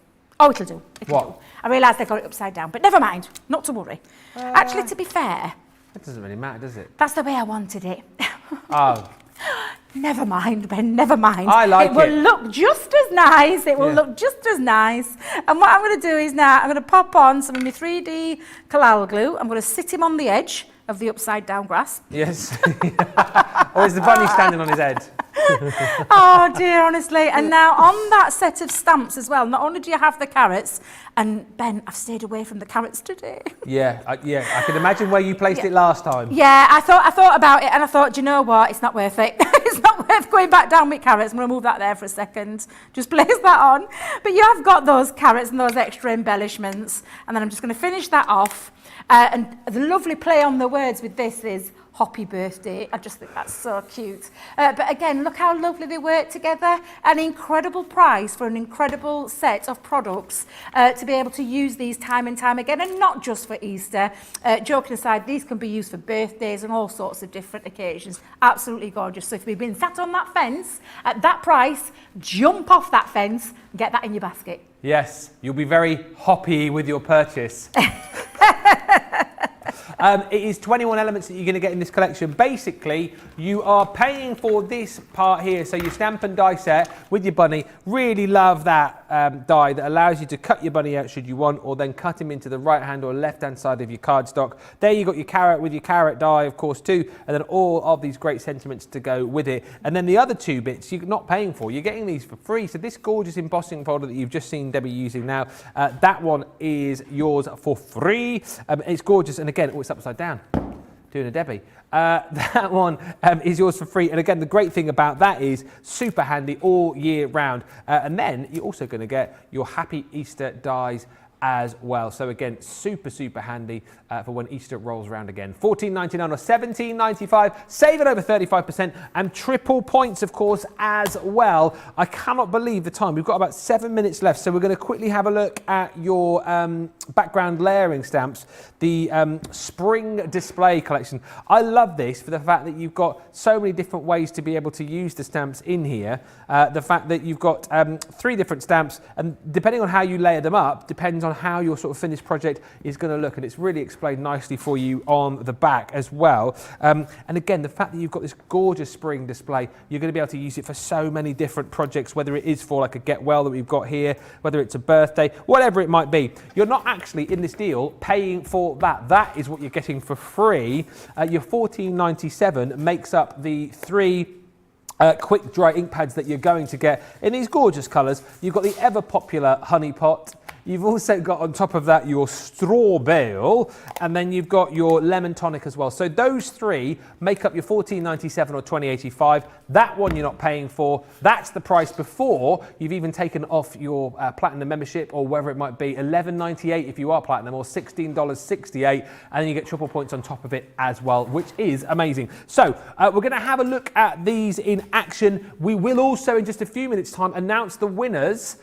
it'll do. What? Do. I realised I got it upside down, but never mind, not to worry. Actually, to be fair, It doesn't really matter, does it? that's the way I wanted it. Oh. Never mind, Ben, never mind. I like it. It will look just as nice. It will look just as nice. And what I'm going to do is now, I'm going to pop on some of my 3D Kalal glue. I'm going to sit him on the edge of the upside down grass. Yes. Or is the bunny standing on his head? Oh dear, honestly. And now on that set of stamps as well, not only do you have the carrots, and Ben, I've stayed away from the carrots today. Yeah, I can imagine where you placed it last time. Yeah, I thought about it and I thought, do you know what? It's not worth it. It's not worth going back down with carrots. I'm going to move that there for a second. Just place that on. But you have got those carrots and those extra embellishments. And then I'm just going to finish that off. And the lovely play on the words with this is Happy Birthday. I just think that's so cute. But again, look how lovely they work together. An incredible price for an incredible set of products to be able to use these time and time again, and not just for Easter. Joking aside, these can be used for birthdays and all sorts of different occasions. Absolutely gorgeous. So if you've been sat on that fence at that price, jump off that fence and get that in your basket. Yes, you'll be very hoppy with your purchase. It is 21 elements that you're going to get in this collection. Basically, you are paying for this part here. So your stamp and die set with your bunny. Really love that die that allows you to cut your bunny out should you want, or then cut him into the right hand or left hand side of your cardstock. There you got your carrot with your carrot die, of course, too. And then all of these great sentiments to go with it. And then the other two bits you're not paying for. You're getting these for free. So this gorgeous embossing folder that you've just seen Debbie using now, that one is yours for free. It's gorgeous. And again, it's upside down, doing a Debbie. That one is yours for free. And again, the great thing about that is super handy all year round. And then you're also going to get your Happy Easter dies as well. So again, super, super handy for when Easter rolls around again. $14.99 or $17.95, saving over 35%, and triple points, of course, as well. I cannot believe the time. We've got about 7 minutes left, so we're going to quickly have a look at your background layering stamps, the spring display collection. I love this for the fact that you've got so many different ways to be able to use the stamps in here. The fact that you've got 3 different stamps, and depending on how you layer them up, depends on how your sort of finished project is going to look, and it's really explained nicely for you on the back as well. And again, the fact that you've got this gorgeous spring display, you're going to be able to use it for so many different projects, whether it is for like a get well that we've got here, whether it's a birthday, whatever it might be. You're not actually in this deal paying for that. That is what you're getting for free. Your $14.97 makes up the 3 quick dry ink pads that you're going to get in these gorgeous colours. You've got the ever popular Honey Pot. You've also got on top of that your Straw Bale, and then you've got your Lemon Tonic as well. So those 3 make up your $14.97 or $20.85. That one you're not paying for. That's the price before you've even taken off your Platinum membership, or wherever it might be, $11.98 if you are Platinum, or $16.68, and then you get triple points on top of it as well, which is amazing. So we're going to have a look at these in action. We will also, in just a few minutes' time, announce the winners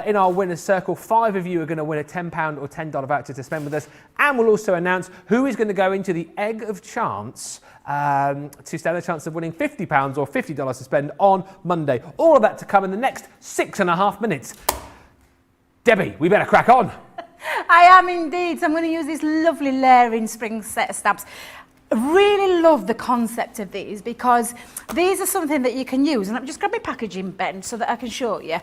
in our winner's circle. 5 of you are going to win a £10 or $10 voucher to spend with us, and we'll also announce who is going to go into the Egg of Chance to stand a chance of winning £50 or $50 to spend on Monday. All of that to come in the next 6.5 minutes. Debbie, we better crack on. I am indeed. So I'm going to use this lovely layering spring set of stamps. Really love the concept of these, because these are something that you can use, and I'm just grab my packaging, Ben, so that I can show you.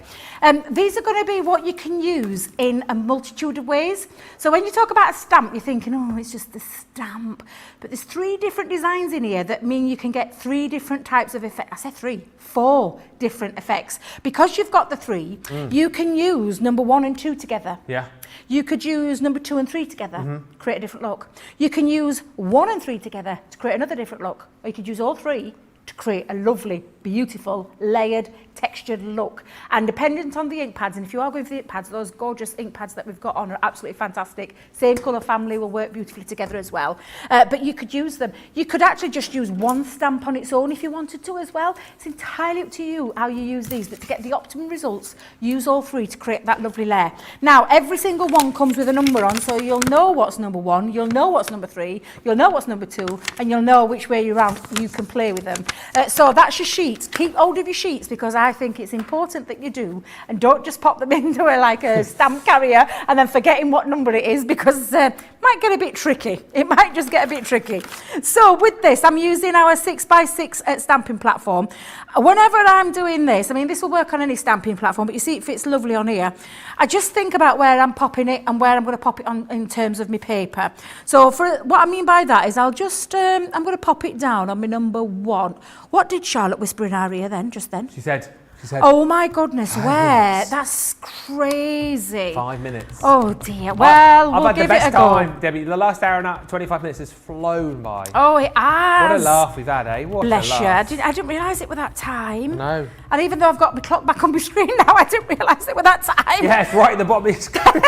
These are going to be what you can use in a multitude of ways. So when you talk about a stamp, you're thinking, oh, it's just a stamp, but there's 3 different designs in here that mean you can get 3 different types of effects. I said 3, 4 different effects. Because you've got the 3, you can use number 1 and 2 together. Yeah. You could use number 2 and 3 together, create a different look. You can use 1 and 3 together to create another different look. Or you could use all 3 to create a lovely, beautiful, layered, textured look. And dependent on the ink pads, and if you are going for the ink pads, those gorgeous ink pads that we've got on are absolutely fantastic. Same colour family will work beautifully together as well. But you could use them. You could actually just use 1 stamp on its own if you wanted to as well. It's entirely up to you how you use these, but to get the optimum results, use all 3 to create that lovely layer. Now, every single one comes with a number on, so you'll know what's number 1, you'll know what's number 3, you'll know what's number 2, and you'll know which way around you can play with them. So that's your sheets. Keep hold of your sheets because I think it's important that you do, and don't just pop them into a stamp carrier and then forgetting what number it is, because it might get a bit tricky. It might just get a bit tricky. So with this, I'm using our 6x6 stamping platform. Whenever I'm doing this, I mean, this will work on any stamping platform, but you see it fits lovely on here. I just think about where I'm popping it and where I'm going to pop it on in terms of my paper. So for what I mean by that is I'll just, I'm going to pop it down on my number 1. What did Charlotte whisper in our ear then, just then? She said, oh my goodness, where? That's crazy. 5 minutes. Oh dear. Well, we'll give it a go. I've had the best time, Debbie. The last hour and 25 minutes has flown by. Oh, it has. What a laugh we've had, eh? What Bless a laugh. you. I didn't realise it with that time. No. And even though I've got my clock back on my screen now, I didn't realise it with that time. Yeah, it's right at the bottom of your screen.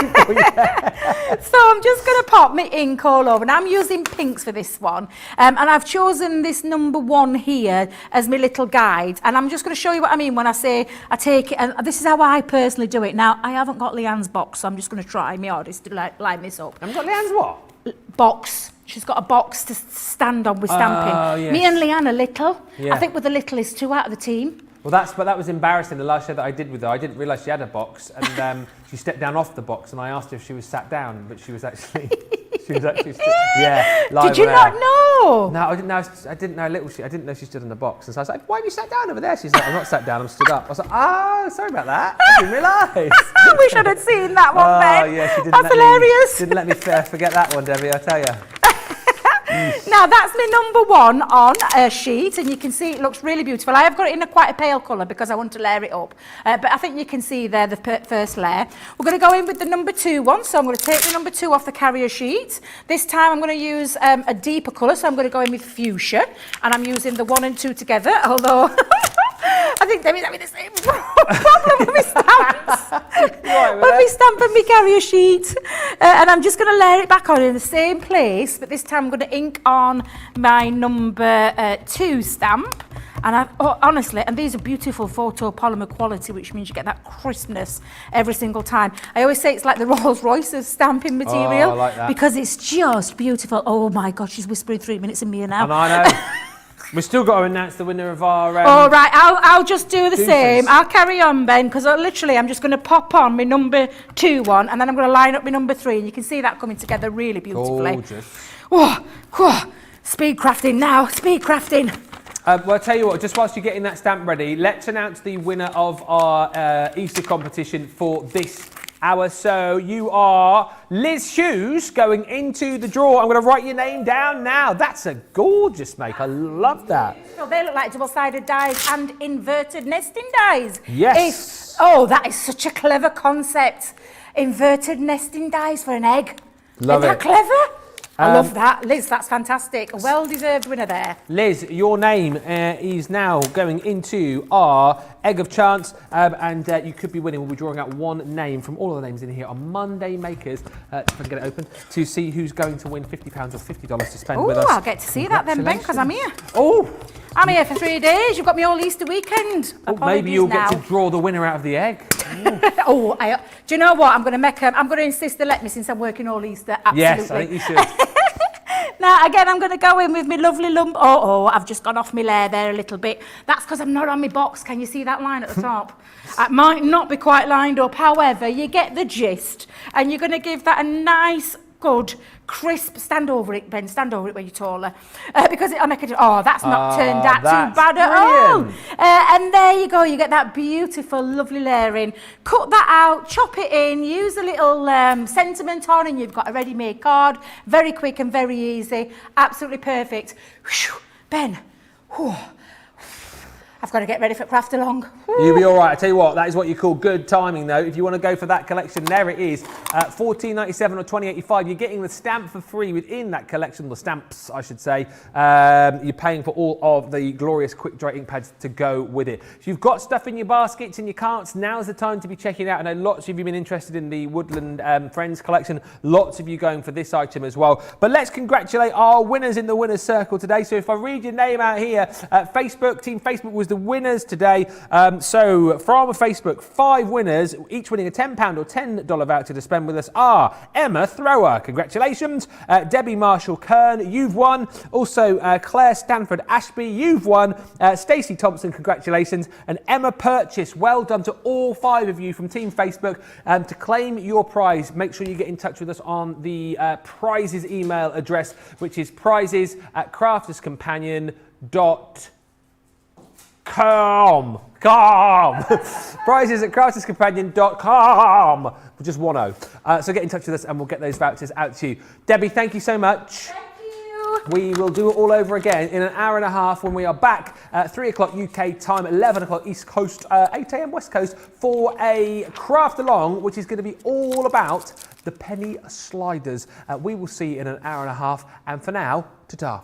So I'm just going to pop my ink all over. And I'm using pinks for this one. And I've chosen this number 1 here as my little guide. And I'm just going to show you what I mean when I say I take it. And this is how I personally do it. Now, I haven't got Leanne's box, so I'm just going to try my hardest to line this up. Haven't got Leanne's what? Box. She's got a box to stand on with stamping. Oh, yes. Me and Leanne are little. Yeah. I think we're the littlest 2 out of the team. Well, but that was embarrassing. The last show that I did with her, I didn't realise she had a box, and she stepped down off the box, and I asked her if she was sat down, but she was actually, yeah. Did you not know? No, I didn't know. I didn't know she stood in the box, and so I was like, "Why have you sat down over there?" She's like, "I'm not sat down. I'm stood up." I was like, "Oh, sorry about that. I didn't realise." I wish I'd have seen that one, Ben. Oh yeah, she didn't. That's hilarious. Didn't let me forget that one, Debbie. I tell you. Now that's my number 1 on a sheet, and you can see it looks really beautiful. I have got it in quite a pale colour because I want to layer it up, but I think you can see there the first layer. We're going to go in with the number 2 one, so I'm going to take the number 2 off the carrier sheet. This time I'm going to use a deeper colour, so I'm going to go in with fuchsia, and I'm using the 1 and 2 together, although I think Debbie's having the same problem with my stamps. When we stamp on my carrier sheet, and I'm just going to layer it back on in the same place, but this time I'm going to ink on my number 2 stamp. And honestly, and these are beautiful photopolymer quality, which means you get that crispness every single time. I always say it's like the Rolls Royce of stamping material, I like that. because it's just beautiful. Oh my God, she's whispering 3 minutes in me now. And I know. We've still got to announce the winner of our... All right, I'll just do the same. I'll carry on, Ben, because literally I'm just going to pop on my number 2 one, and then I'm going to line up my number 3, and you can see that coming together really beautifully. Gorgeous. Oh, speed crafting now, speed crafting. Well, I'll tell you what, just whilst you're getting that stamp ready, let's announce the winner of our Easter competition for this hour. So you are Liz Hughes going into the draw. I'm going to write your name down now. That's a gorgeous make. I love that. So they look like double-sided dies and inverted nesting dies. Yes. That is such a clever concept. Inverted nesting dies for an egg. Love Isn't it. that clever? I love that. Liz, that's fantastic. A well-deserved winner there. Liz, your name is now going into our Egg of Chance, and you could be winning. We'll be drawing out one name from all of the names in here on Monday Makers, if I can get it open, to see who's going to win £50 or $50 to spend with us. Oh, I'll get to see that then, Ben, because I'm here. Oh! I'm here for 3 days. You've got me all Easter weekend. Maybe you'll get to draw the winner out of the egg. Do you know what? I'm going to insist they let me, since I'm working all Easter. Absolutely. Yes, I think you should. Now, again, I'm going to go in with my lovely lump. I've just gone off my layer there a little bit. That's because I'm not on my box. Can you see that line at the top? It might not be quite lined up. However, you get the gist. And you're going to give that a nice, good, crisp, stand over it, Ben, stand over it when you're taller. Because it'll make it, that's not turned out too bad at all. And there you go, you get that beautiful, lovely layering. Cut that out, chop it in, use a little sentiment on, and you've got a ready-made card. Very quick and very easy. Absolutely perfect. Whew, Ben, I've got to get ready for craft along. You'll be all right. I tell you what, that is what you call good timing, though. If you want to go for that collection, there it is. $14.97 or $20.85. You're getting the stamp for free within that collection, the stamps, I should say. You're paying for all of the glorious quick dry ink pads to go with it. If you've got stuff in your baskets and your carts, now's the time to be checking out. I know lots of you have been interested in the Woodland Friends collection. Lots of you going for this item as well. But let's congratulate our winners in the winner's circle today. So if I read your name out here, Facebook, Team Facebook was the the winners today. So from Facebook, 5 winners, each winning a £10 or $10 voucher to spend with us are Emma Thrower, congratulations. Debbie Marshall Kern, you've won. Also Claire Stanford Ashby, you've won. Stacey Thompson, congratulations. And Emma Purchase, well done to all 5 of you from Team Facebook. To claim your prize, make sure you get in touch with us on the prizes email address, which is prizes@crafterscompanion.com. prizes@crafterscompanion.com. Just 1-0. So get in touch with us and we'll get those vouchers out to you. Debbie, thank you so much. We will do it all over again in an hour and a half when we are back at 3 o'clock UK time, 11 o'clock East Coast, 8 a.m. West Coast for a craft along, which is going to be all about the penny sliders. We will see you in an hour and a half. And for now, ta-ta.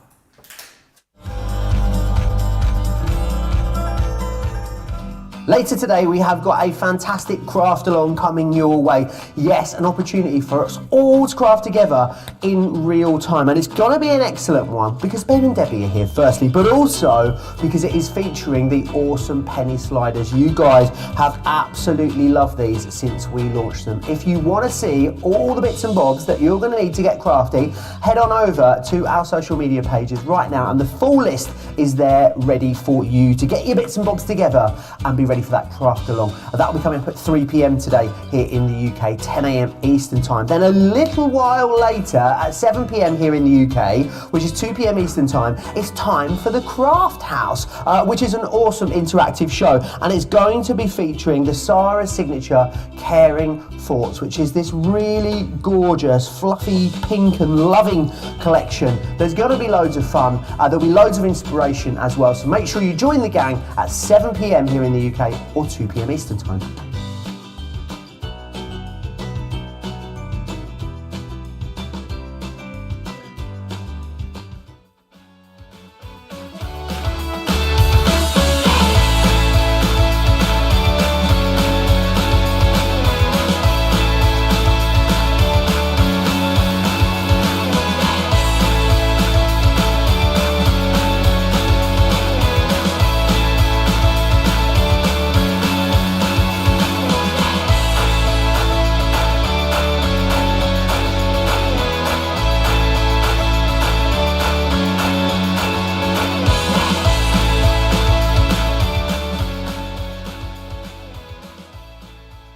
Later today, we have got a fantastic craft along coming your way. Yes, an opportunity for us all to craft together in real time. And it's going to be an excellent one because Ben and Debbie are here firstly, but also because it is featuring the awesome penny sliders. You guys have absolutely loved these since we launched them. If you want to see all the bits and bobs that you're going to need to get crafty, head on over to our social media pages right now and the full list is there ready for you to get your bits and bobs together and be ready for that craft along. That will be coming up at 3 p.m. today here in the UK, 10 a.m. Eastern time. Then a little while later at 7 p.m. here in the UK, which is 2 p.m. Eastern time, it's time for the Craft House, which is an awesome interactive show. And it's going to be featuring the Sarah signature Caring Thoughts, which is this really gorgeous, fluffy, pink and loving collection. There's going to be loads of fun. There'll be loads of inspiration as well. So make sure you join the gang at 7 p.m. here in the UK or 2 p.m. Eastern time.